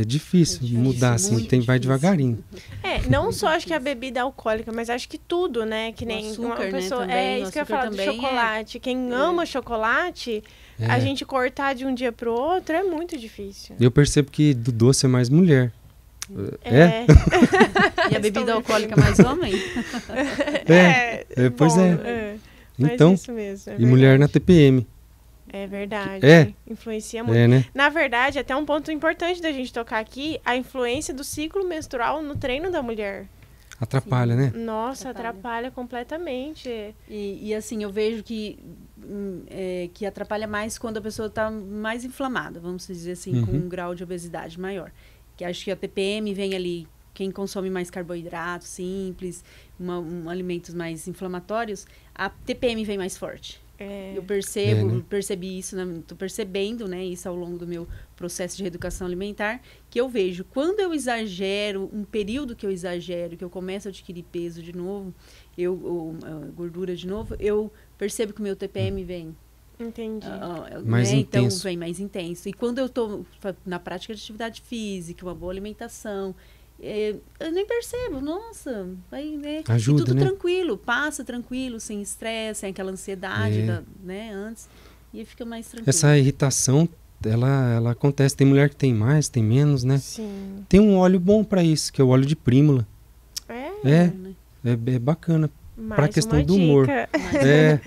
difícil mudar, assim, vai devagarinho. Não só acho que a bebida alcoólica, mas acho que tudo, né? Que nem açúcar, uma pessoa. Também, isso que eu ia falar do chocolate. Quem ama chocolate, a gente cortar de um dia pro outro é muito difícil. Eu percebo que do doce é mais mulher. E a bebida alcoólica mais homem? Pois bom, é. Então, isso mesmo, e mulher na TPM. É verdade. Influencia muito. Né? Na verdade, até um ponto importante da gente tocar aqui, a influência do ciclo menstrual no treino da mulher. Atrapalha, né? Nossa, atrapalha completamente. E assim, eu vejo que atrapalha mais quando a pessoa está mais inflamada, vamos dizer assim, com um grau de obesidade maior. Que acho que a TPM vem ali, quem consome mais carboidrato simples, alimentos mais inflamatórios, a TPM vem mais forte. Eu percebi isso, estou percebendo, né, isso ao longo do meu processo de reeducação alimentar, que eu vejo quando eu exagero, um período que eu exagero, que eu começo a adquirir peso de novo, gordura de novo, eu percebo que o meu TPM vem. Entendi. Mais intenso. Então vem mais intenso. E quando eu estou na prática de atividade física, uma boa alimentação, eu nem percebo, nossa, vai, né? Ajuda, e tudo né? tranquilo, passa tranquilo, sem estresse, sem aquela ansiedade, né, antes, e aí fica mais tranquilo. Essa irritação, ela acontece, tem mulher que tem mais, tem menos, né? Sim. Tem um óleo bom para isso, que é o óleo de prímula. É bacana para a questão do humor.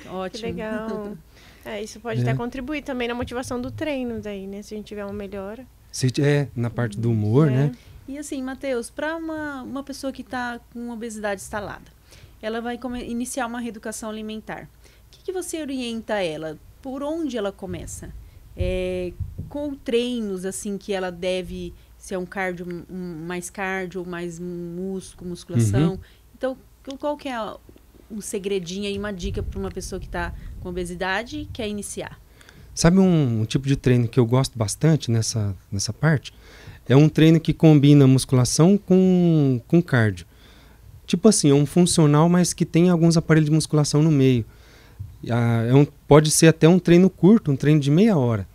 Ótimo. Que legal. Isso pode até contribuir também na motivação do treino daí, né? Se a gente tiver uma melhora. Na parte do humor, né? E assim, Matheus, para uma pessoa que está com obesidade instalada, ela vai iniciar uma reeducação alimentar. O que você orienta ela? Por onde ela começa? Com treinos, assim, que ela deve ser um cardio, mais cardio, mais musculação. Então, qual que é um segredinho aí, uma dica para uma pessoa que está com obesidade e quer iniciar? Sabe um tipo de treino que eu gosto bastante nessa parte? É um treino que combina musculação com cardio. Tipo assim, é um funcional, mas que tem alguns aparelhos de musculação no meio. Pode ser até um treino curto, um treino de meia hora,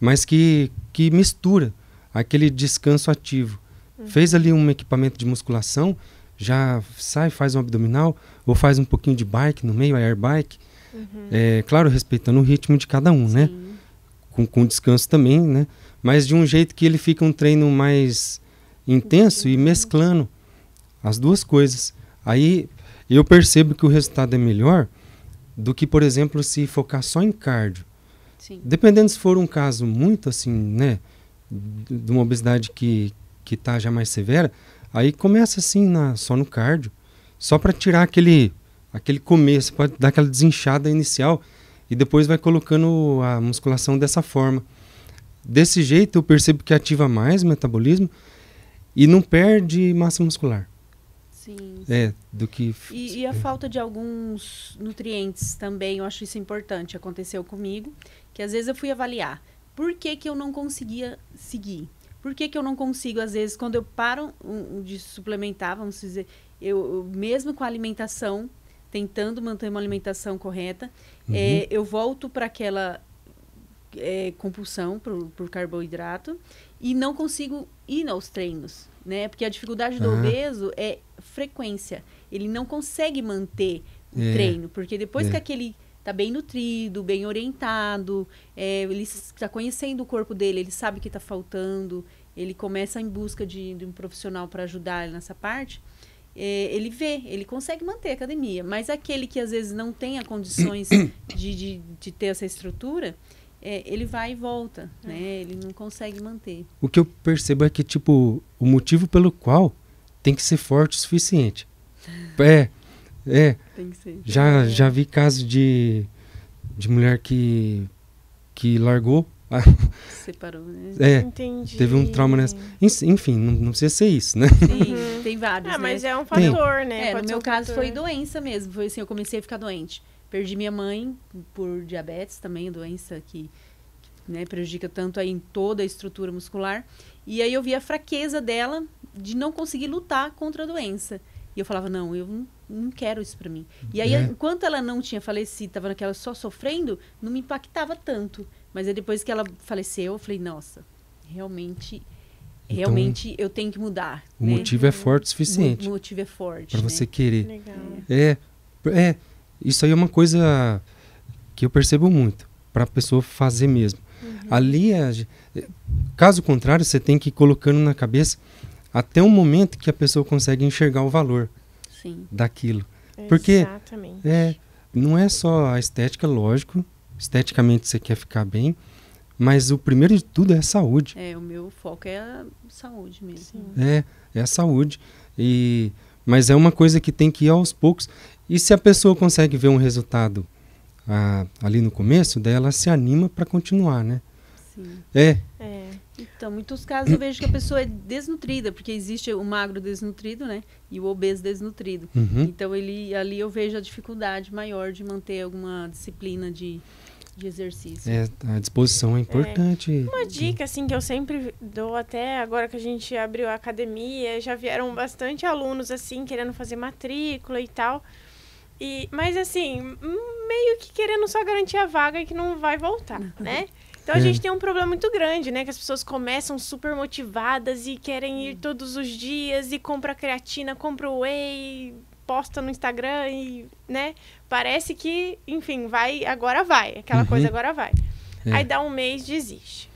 mas que mistura aquele descanso ativo. Fez ali um equipamento de musculação, já sai, faz um abdominal, ou faz um pouquinho de bike no meio, air bike. Claro, respeitando o ritmo de cada um, né? Com descanso também, né? Mas de um jeito que ele fica um treino mais intenso e mesclando as duas coisas. Aí eu percebo que o resultado é melhor do que, por exemplo, se focar só em cardio. Sim. Dependendo se for um caso muito assim, né? De uma obesidade que tá já mais severa, aí começa assim só no cardio, só para tirar aquele começo, pode dar aquela desinchada inicial e depois vai colocando a musculação dessa forma. Desse jeito eu percebo que ativa mais o metabolismo e não perde massa muscular. Sim. Do que... E a falta de alguns nutrientes também, eu acho isso importante. Aconteceu comigo, que às vezes eu fui avaliar. Por que eu não conseguia seguir? Por que eu não consigo, às vezes, quando eu paro de suplementar, vamos dizer, eu mesmo com a alimentação, tentando manter uma alimentação correta, eu volto para aquela compulsão por carboidrato e não consigo ir aos treinos, né? Porque a dificuldade do obeso é frequência. Ele não consegue manter o treino, porque depois que aquele está bem nutrido, bem orientado, ele está conhecendo o corpo dele, ele sabe o que está faltando, ele começa em busca de um profissional para ajudar ele nessa parte, ele consegue manter a academia. Mas aquele que às vezes não tem as condições de ter essa estrutura, ele vai e volta, né? Ele não consegue manter. O que eu percebo é que, tipo, o motivo pelo qual tem que ser forte o suficiente. Tem que ser. Já vi casos de mulher que largou. Separou, né? Entendi. Teve um trauma nessa. Enfim, não precisa ser isso, né? Sim, tem vários, né? Mas é um fator, né? No meu caso foi doença mesmo. Foi assim, eu comecei a ficar doente. Perdi minha mãe por diabetes também, doença que né? Prejudica tanto aí em toda a estrutura muscular. E aí eu vi a fraqueza dela de não conseguir lutar contra a doença. E eu falava, não, eu não quero isso para mim. E aí, enquanto ela não tinha falecido, estava naquela só sofrendo, não me impactava tanto. Mas aí depois que ela faleceu, eu falei, nossa, realmente eu tenho que mudar. O motivo é forte o suficiente. O motivo é forte. Para você querer. Legal. Isso aí é uma coisa que eu percebo muito, para a pessoa fazer mesmo. Ali, caso contrário, você tem que ir colocando na cabeça até um momento que a pessoa consegue enxergar o valor daquilo. Porque não é só a estética, lógico, esteticamente você quer ficar bem, mas o primeiro de tudo é a saúde. O meu foco é a saúde mesmo. É a saúde. Mas é uma coisa que tem que ir aos poucos. E se a pessoa consegue ver um resultado ali no começo, daí ela se anima para continuar, né? Sim. Então, em muitos casos eu vejo que a pessoa é desnutrida, porque existe o magro desnutrido, né? E o obeso desnutrido. Então ali eu vejo a dificuldade maior de manter alguma disciplina de exercício. A disposição é importante. Uma dica, assim, que eu sempre dou, até agora que a gente abriu a academia, já vieram bastante alunos, assim, querendo fazer matrícula e tal. Mas, assim, meio que querendo só garantir a vaga e que não vai voltar, né? Então, a gente tem um problema muito grande, né? Que as pessoas começam super motivadas e querem ir todos os dias e compra creatina, compra whey, posta no Instagram e, né? Parece que, enfim, agora vai. Aquela coisa agora vai. Aí dá um mês, desiste.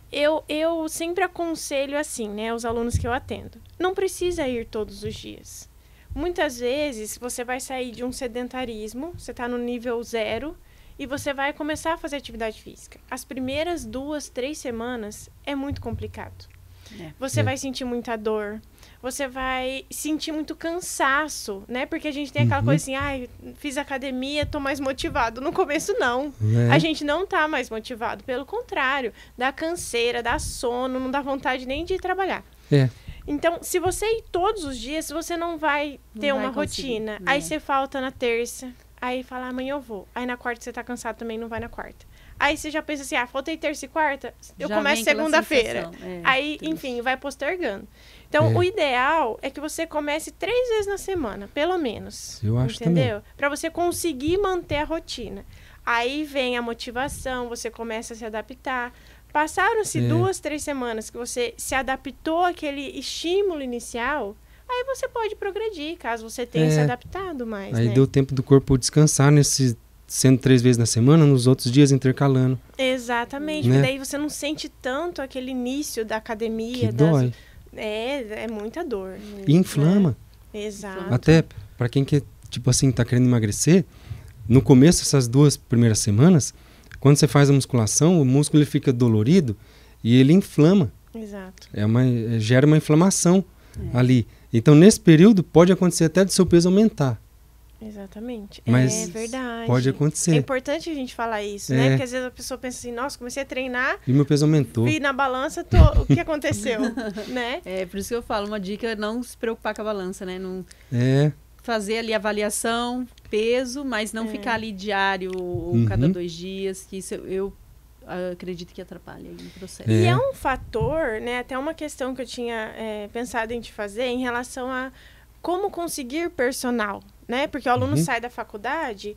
Eu sempre aconselho assim, né? Os alunos que eu atendo. Não precisa ir todos os dias. Muitas vezes, você vai sair de um sedentarismo, você está no nível 0... e você vai começar a fazer atividade física. As primeiras 2, 3 semanas é muito complicado. Você vai sentir muita dor, você vai sentir muito cansaço, né? Porque a gente tem aquela coisa assim, fiz academia, tô mais motivado. No começo, não. A gente não tá mais motivado. Pelo contrário, dá canseira, dá sono, não dá vontade nem de ir trabalhar. Então, se você ir todos os dias, você não vai ter uma rotina. Aí você falta na terça. Aí fala, amanhã eu vou. Aí na quarta você tá cansado também, não vai na quarta. Aí você já pensa assim, faltei terça e quarta, eu começo segunda-feira. Aí, enfim, vai postergando. Então, o ideal é que você comece 3 vezes na semana, pelo menos. Eu acho entendeu? Para você conseguir manter a rotina. Aí vem a motivação, você começa a se adaptar. Passaram-se 2, 3 semanas que você se adaptou àquele estímulo inicial... Aí você pode progredir, caso você tenha se adaptado mais, Aí deu tempo do corpo descansar, sendo 3 vezes na semana, nos outros dias intercalando. Exatamente, né? Porque daí você não sente tanto aquele início da academia. Que dói. É muita dor. E inflama. Exato. Até para quem quer, tipo assim, tá querendo emagrecer, no começo, essas 2 primeiras semanas, quando você faz a musculação, o músculo ele fica dolorido e ele inflama. Exato. Gera uma inflamação ali. Então, nesse período, pode acontecer até do seu peso aumentar. Exatamente. Mas é verdade. pode acontecer. É importante a gente falar isso, né? Porque às vezes a pessoa pensa assim, nossa, comecei a treinar... E meu peso aumentou. Vi na balança, o que aconteceu, né? Por isso que eu falo, uma dica é não se preocupar com a balança, né? Não fazer ali avaliação, peso, mas não ficar ali diário ou cada 2 dias, que isso eu acredito que atrapalha aí no processo. E é um fator, né? Até uma questão que eu tinha pensado em te fazer em relação a como conseguir personal, né? Porque o aluno sai da faculdade,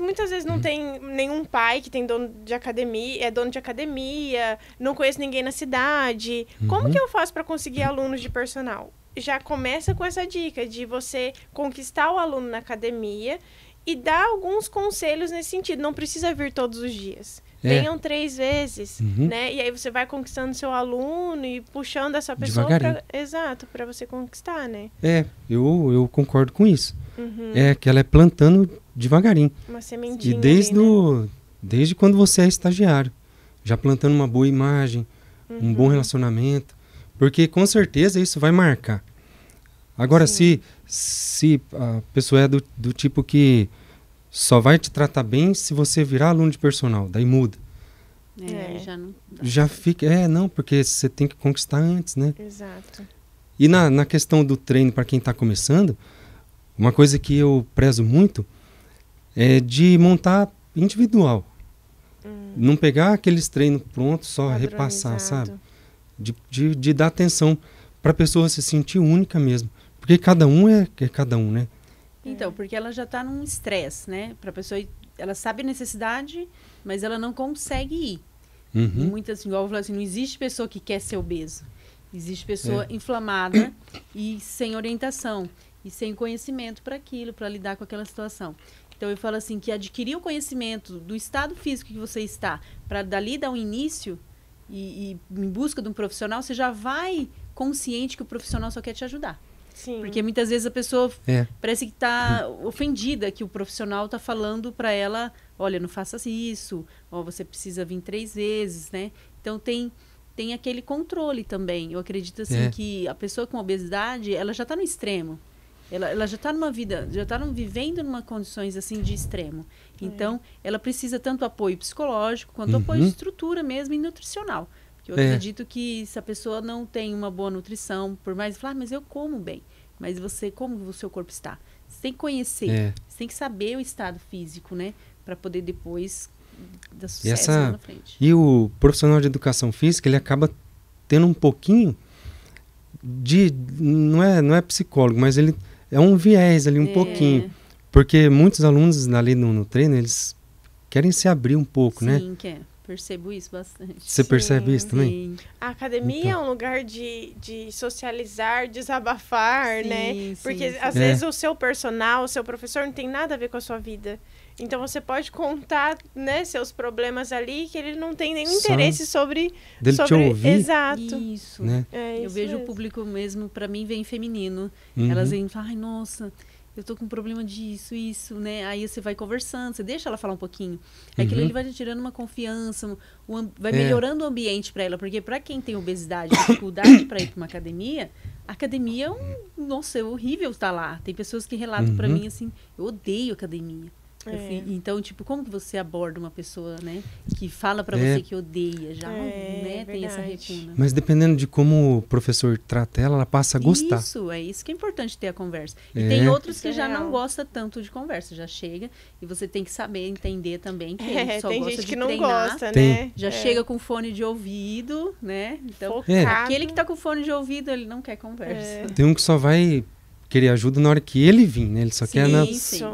muitas vezes não tem nenhum pai que tem dono de academia, não conhece ninguém na cidade. Como que eu faço para conseguir alunos de personal? Já começa com essa dica de você conquistar o aluno na academia e dar alguns conselhos nesse sentido. Não precisa vir todos os dias. Venham 3 vezes, né? E aí você vai conquistando seu aluno e puxando essa pessoa para você conquistar, né? Eu concordo com isso. Que ela é plantando devagarinho. Uma sementinha. E desde quando você é estagiário. Já plantando uma boa imagem, um bom relacionamento. Porque com certeza isso vai marcar. Agora, se a pessoa é do tipo que só vai te tratar bem se você virar aluno de personal, daí muda. Já não dá. Já fica, porque você tem que conquistar antes, né? Exato. E na questão do treino para quem está começando, uma coisa que eu prezo muito é de montar individual. Não pegar aqueles treinos prontos, só repassar, sabe? De dar atenção para a pessoa se sentir única mesmo. Porque cada um é cada um, né? Então, porque ela já está num estresse, né? Para a pessoa, ela sabe a necessidade, mas ela não consegue ir. Uhum. E muitas, igual eu falo assim, não existe pessoa que quer ser obeso. Existe pessoa inflamada e sem orientação. E sem conhecimento para aquilo, para lidar com aquela situação. Então, eu falo assim, que adquirir o conhecimento do estado físico que você está, para dali dar um início e em busca de um profissional, você já vai consciente que o profissional só quer te ajudar. Sim. Porque muitas vezes a pessoa parece que está ofendida que o profissional está falando para ela, olha, não faça isso, ó, você precisa vir 3 vezes, né? Então, tem aquele controle também. Eu acredito assim que a pessoa com obesidade, ela já está no extremo. Ela já está numa vida, já está vivendo numa condições assim de extremo. Então, ela precisa tanto apoio psicológico quanto apoio de estrutura mesmo e nutricional. Porque eu acredito que se a pessoa não tem uma boa nutrição, por mais falar, mas eu como bem. Mas como o seu corpo está? Você tem que conhecer, você tem que saber o estado físico, né? Para poder depois dar sucesso lá na frente. E o profissional de educação física, ele acaba tendo um pouquinho de... Não é psicólogo, mas ele é um viés ali, um pouquinho. Porque muitos alunos ali no treino, eles querem se abrir um pouco, né? Sim, quer. Percebo isso bastante. Você percebe isso também? Sim. A academia é um lugar de socializar, desabafar, né? Porque às vezes o seu personal, o seu professor não tem nada a ver com a sua vida. Então você pode contar, né, seus problemas ali que ele não tem nenhum interesse sobre te ouvir. Exato. Isso. Né? Eu vejo o público mesmo, para mim vem feminino. Elas vêm e falam, ai, nossa, eu tô com um problema disso, isso, né? Aí você vai conversando, você deixa ela falar um pouquinho. Aquilo ele vai te tirando uma confiança, vai melhorando o ambiente para ela. Porque para quem tem obesidade, dificuldade para ir para uma academia, a academia nossa, é horrível estar lá. Tem pessoas que relatam para mim assim, eu odeio academia. Então, tipo, como que você aborda uma pessoa, né, que fala pra você que odeia, já, né, tem essa repugna. Mas dependendo de como o professor trata ela passa a gostar. Isso que é importante ter a conversa. E tem outros que já não gostam tanto de conversa, já chega, e você tem que saber, entender também que ele só tem gosta gente de que não treinar, gosta, né? Já chega com fone de ouvido, né, então, aquele que tá com fone de ouvido, ele não quer conversa. Tem um que só vai querer ajuda na hora que ele vir, né? Ele só quer... Isso.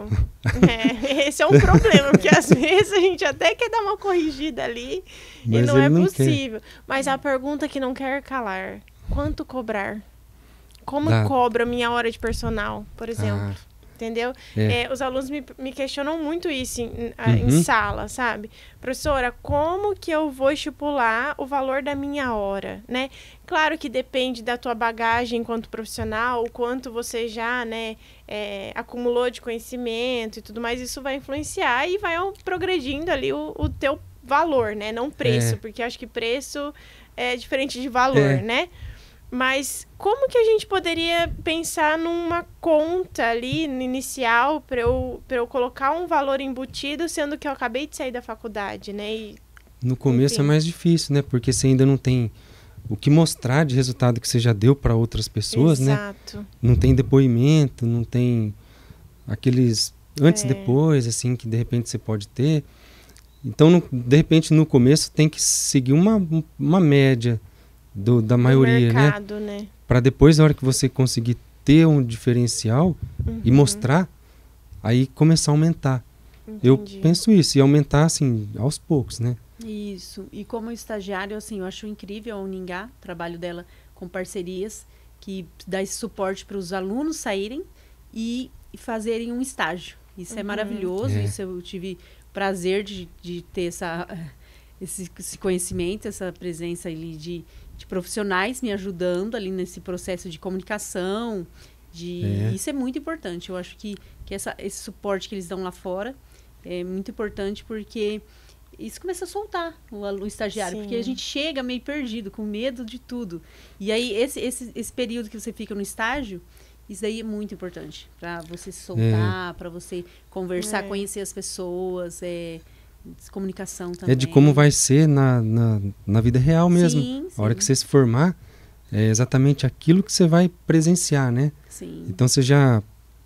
Esse é um problema, porque às vezes a gente até quer dar uma corrigida ali e não é possível. Mas a pergunta que não quer calar, quanto cobrar? Como cobra minha hora de personal, por exemplo? Entendeu? Os alunos me questionam muito isso em sala, sabe? Professora, como que eu vou estipular o valor da minha hora, né? Claro que depende da tua bagagem enquanto profissional, o quanto você já, né, acumulou de conhecimento e tudo mais, isso vai influenciar e vai progredindo ali o teu valor, né? Não preço, porque eu acho que preço é diferente de valor, né? Mas como que a gente poderia pensar numa conta ali inicial para eu colocar um valor embutido, sendo que eu acabei de sair da faculdade, né? No começo é mais difícil, né? Porque você ainda não tem o que mostrar de resultado que você já deu para outras pessoas, né? Não tem depoimento, não tem aqueles antes e depois, assim, que de repente você pode ter. Então, de repente, no começo tem que seguir uma média da maioria, mercado, né? Para depois, na hora que você conseguir ter um diferencial e mostrar, aí começar a aumentar. Entendi. Eu penso isso, e aumentar assim, aos poucos, né? Isso. E como estagiário, assim, eu acho incrível a Uningá, o trabalho dela com parcerias, que dá esse suporte para os alunos saírem e fazerem um estágio. Isso é maravilhoso, isso eu tive prazer de ter esse conhecimento, essa presença ali de profissionais me ajudando ali nesse processo de comunicação, isso é muito importante. Eu acho que esse suporte que eles dão lá fora é muito importante, porque isso começa a soltar o estagiário, porque a gente chega meio perdido, com medo de tudo. E aí esse período que você fica no estágio, isso daí é muito importante para você se soltar, para você conversar, conhecer as pessoas, comunicação também. De como vai ser na vida real mesmo. Sim. A hora que você se formar, é exatamente aquilo que você vai presenciar, né? Sim. Então, você já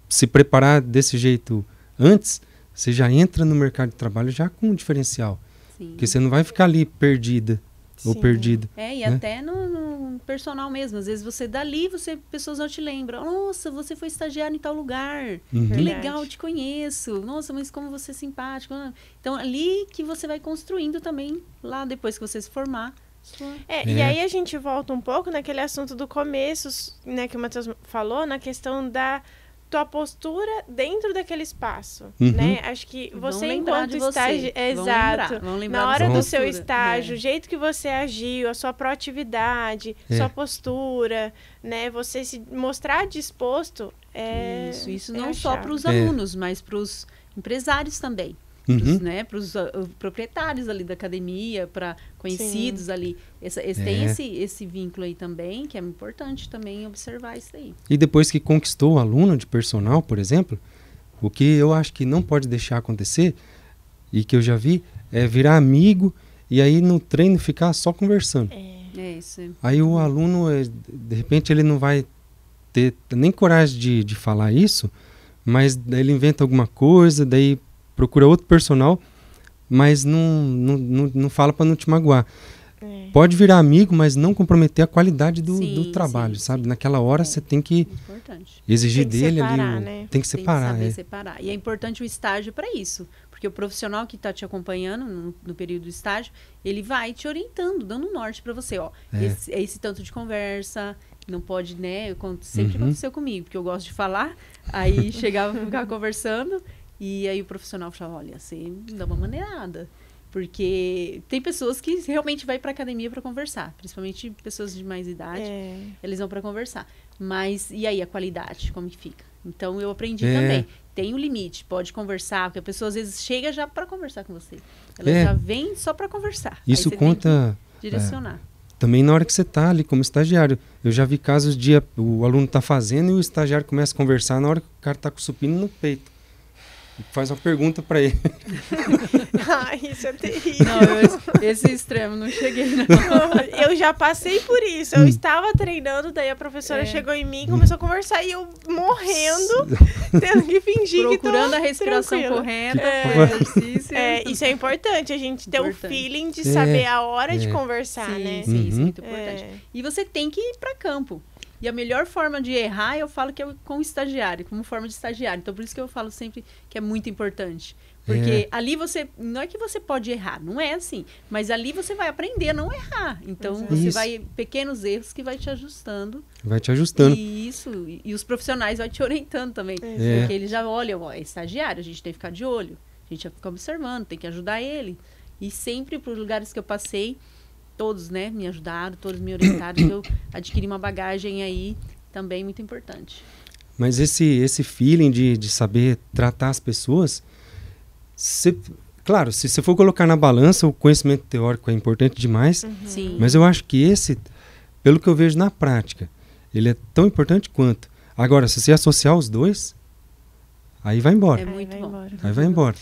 se preparar desse jeito antes, você já entra no mercado de trabalho já com um diferencial. Sim. Porque você não vai ficar ali perdida ou Sim. perdido. E né? até no personal mesmo. Às vezes você dali, pessoas não te lembram. Nossa, você foi estagiário em tal lugar. Uhum. Que Verdade. legal, te conheço. Nossa, mas como você é simpático. Então, ali que você vai construindo também, lá depois que você se formar. E aí a gente volta um pouco naquele assunto do começo, né, que o Matheus falou, na questão da tua postura dentro daquele espaço, né? Acho que você enquanto estágio, exato, na hora do seu estágio, o jeito que você agiu, a sua proatividade, sua postura, né? Você se mostrar disposto isso não só para os alunos, mas para os empresários também. Para os proprietários ali da academia, para conhecidos ali. Tem esse vínculo aí também, que é importante também observar isso aí. E depois que conquistou o aluno de personal, por exemplo, o que eu acho que não pode deixar acontecer, e que eu já vi, é virar amigo e aí no treino ficar só conversando. Isso. Aí o aluno, de repente, ele não vai ter nem coragem de falar isso, mas daí ele inventa alguma coisa, daí procura outro personal, mas não fala para não te magoar. Pode virar amigo, mas não comprometer a qualidade do trabalho, sabe? Naquela hora você tem que exigir dele separar, ali. Né? Tem que separar. Tem que saber separar. E é importante o estágio para isso. Porque o profissional que está te acompanhando no período do estágio, ele vai te orientando, dando um norte para você. Ó, esse tanto de conversa, não pode, né? Sempre aconteceu comigo, porque eu gosto de falar. Aí chegava a ficar conversando. E aí o profissional falava, olha, você dá uma maneirada. Porque tem pessoas que realmente vai para academia para conversar. Principalmente pessoas de mais idade. Eles vão para conversar. Mas, e aí a qualidade, como que fica? Então, eu aprendi também. Tem um limite, pode conversar. Porque a pessoa às vezes chega já para conversar com você. Ela já vem só para conversar. Isso aí você conta... tem que direcionar. Também na hora que você está ali como estagiário. Eu já vi casos de o aluno tá fazendo e o estagiário começa a conversar na hora que o cara tá com o supino no peito. Faz uma pergunta para ele. Isso é terrível. Não, esse extremo não cheguei, não. Eu já passei por isso. Eu estava treinando, daí a professora chegou em mim e começou a conversar e eu morrendo, tendo que fingir procurando que a respiração tranquila. correta, exercício. Isso é importante, a gente ter o feeling de saber a hora de conversar, né? Sim, isso é muito importante. E você tem que ir para campo. E a melhor forma de errar, eu falo que é com o estagiário, como forma de estagiário. Então, por isso que eu falo sempre que é muito importante. Porque ali você... Não é que você pode errar, não é assim. Mas ali você vai aprender a não errar. Então, você vai... Pequenos erros que vai te ajustando. Vai te ajustando. E os profissionais vão te orientando também. Porque eles já olham, é estagiário, a gente tem que ficar de olho. A gente vai ficar observando, tem que ajudar ele. E sempre, para os lugares que eu passei... Todos, né, me ajudaram, todos me orientaram, eu adquiri uma bagagem aí também muito importante. Mas esse feeling de saber tratar as pessoas, claro, se você for colocar na balança, o conhecimento teórico é importante demais, Sim. Mas eu acho que pelo que eu vejo na prática, ele é tão importante quanto. Agora, se você associar os dois, aí vai embora. É muito bom. Aí vai embora.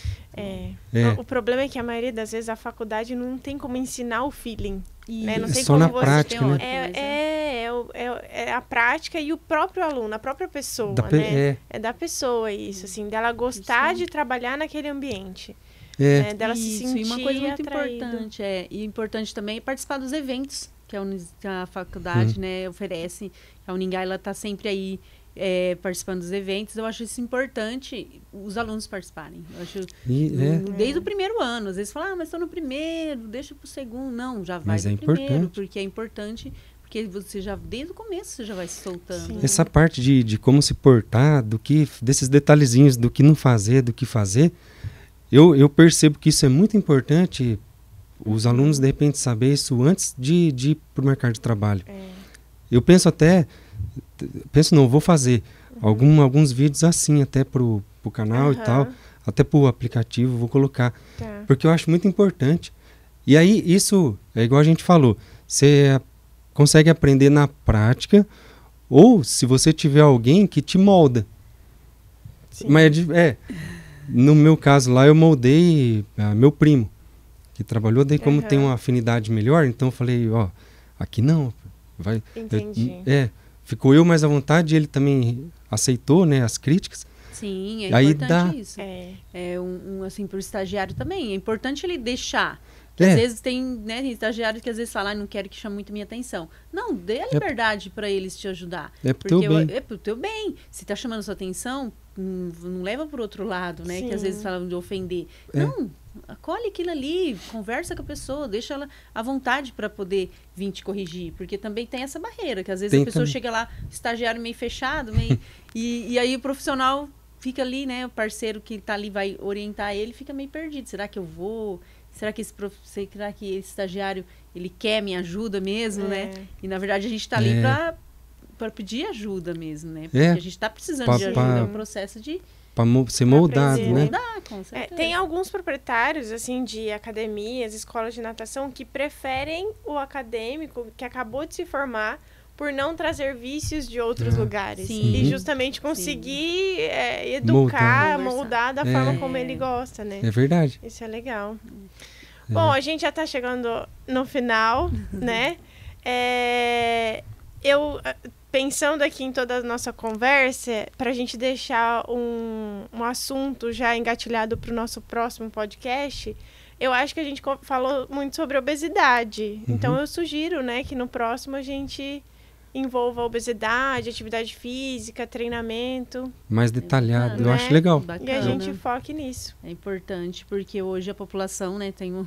O problema é que a maioria das vezes a faculdade não tem como ensinar o feeling. Né? Não tem só como na prática, né? É a prática e o próprio aluno, a própria pessoa, né? É da pessoa isso, assim, dela gostar de trabalhar naquele ambiente. Né? Dela se sentir e uma coisa muito atraído. importante, e importante também é participar dos eventos que a faculdade né, oferece. A Uningá, ela está sempre aí participando dos eventos. Eu acho isso importante, os alunos participarem. Eu acho, desde o primeiro ano. Às vezes falam, mas estou no primeiro, deixa para o segundo. Não, já vai no primeiro, porque é importante, porque você já, desde o começo, você já vai se soltando. Sim. Essa parte de como se portar, desses detalhezinhos do que não fazer, do que fazer, eu percebo que isso é muito importante, os alunos, de repente, saber isso antes de ir para o mercado de trabalho. Eu vou fazer alguns vídeos assim, até pro canal e tal, até pro aplicativo, vou colocar. Porque eu acho muito importante. E aí, isso é igual a gente falou, você consegue aprender na prática, ou se você tiver alguém que te molda. Sim. Mas no meu caso lá, eu moldei meu primo, que trabalhou, daí como tem uma afinidade melhor, então eu falei, aqui não, vai... Entendi. Ficou eu mais à vontade, ele também aceitou, né, as críticas. Sim, é aí importante isso. Assim, para o estagiário também, é importante ele deixar Às vezes tem, né, estagiários que às vezes falam, não quero que chame muito minha atenção. Não, dê a liberdade para eles te ajudar. É pro teu bem. É pro teu bem. Se tá chamando sua atenção, não leva pro outro lado, né? Sim. Que às vezes falam de ofender. Não, acolhe aquilo ali, conversa com a pessoa, deixa ela à vontade para poder vir te corrigir. Porque também tem essa barreira, que às vezes a pessoa chega lá, estagiário meio fechado, e aí o profissional fica ali, né? O parceiro que tá ali vai orientar ele, fica meio perdido. Será que eu vou? Será que esse estagiário, ele quer minha ajuda mesmo, né? E, na verdade, a gente está ali para pedir ajuda mesmo, né? Porque a gente está precisando de ajuda. É um processo de... Para ser moldado, né? Moldar, com certeza. Tem alguns proprietários, assim, de academias, escolas de natação, que preferem o acadêmico que acabou de se formar por não trazer vícios de outros lugares. Sim. E justamente conseguir educar, moldar da forma como ele gosta, né? É verdade. Isso é legal. Bom, a gente já está chegando no final, né? Eu, pensando aqui em toda a nossa conversa, para a gente deixar um assunto já engatilhado para o nosso próximo podcast, eu acho que a gente falou muito sobre obesidade. Então, eu sugiro, né, que no próximo a gente envolva obesidade, atividade física, treinamento. Mais detalhado, eu acho legal. Bacana. E a gente foque nisso. É importante, porque hoje a população, né, tem um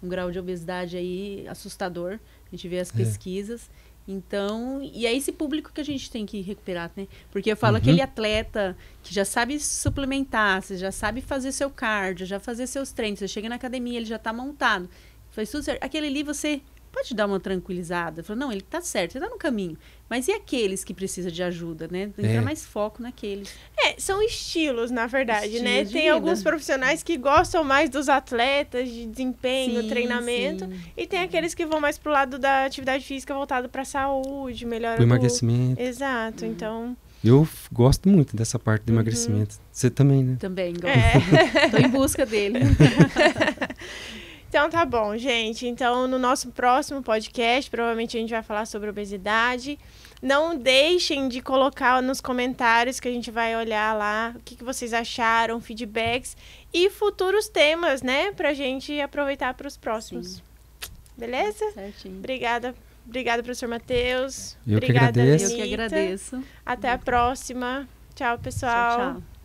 grau de obesidade aí assustador. A gente vê as pesquisas. Então, e é esse público que a gente tem que recuperar, né? Porque eu falo, aquele atleta que já sabe suplementar, você já sabe fazer seu cardio, já fazer seus treinos, você chega na academia, ele já está montado, faz tudo certo. Aquele ali você pode dar uma tranquilizada. Fala, não, ele tá certo, ele tá no caminho. Mas e aqueles que precisam de ajuda, né? Entra mais foco naqueles. São estilos, na verdade, né? Tem alguns profissionais que gostam mais dos atletas, de desempenho, treinamento. Sim. E tem aqueles que vão mais pro lado da atividade física voltado pra saúde, melhora o emagrecimento. Exato, então... Eu gosto muito dessa parte do emagrecimento. Você também, né? Também gosto. Tô em busca dele. Então tá bom, gente. Então no nosso próximo podcast, provavelmente a gente vai falar sobre obesidade. Não deixem de colocar nos comentários que a gente vai olhar lá o que vocês acharam, feedbacks e futuros temas, né? Pra gente aproveitar para os próximos. Sim. Beleza? Certinho. Obrigada, professor Matheus. Obrigada, Anitta. Eu que agradeço. Até a próxima. Tchau, pessoal. Tchau, tchau.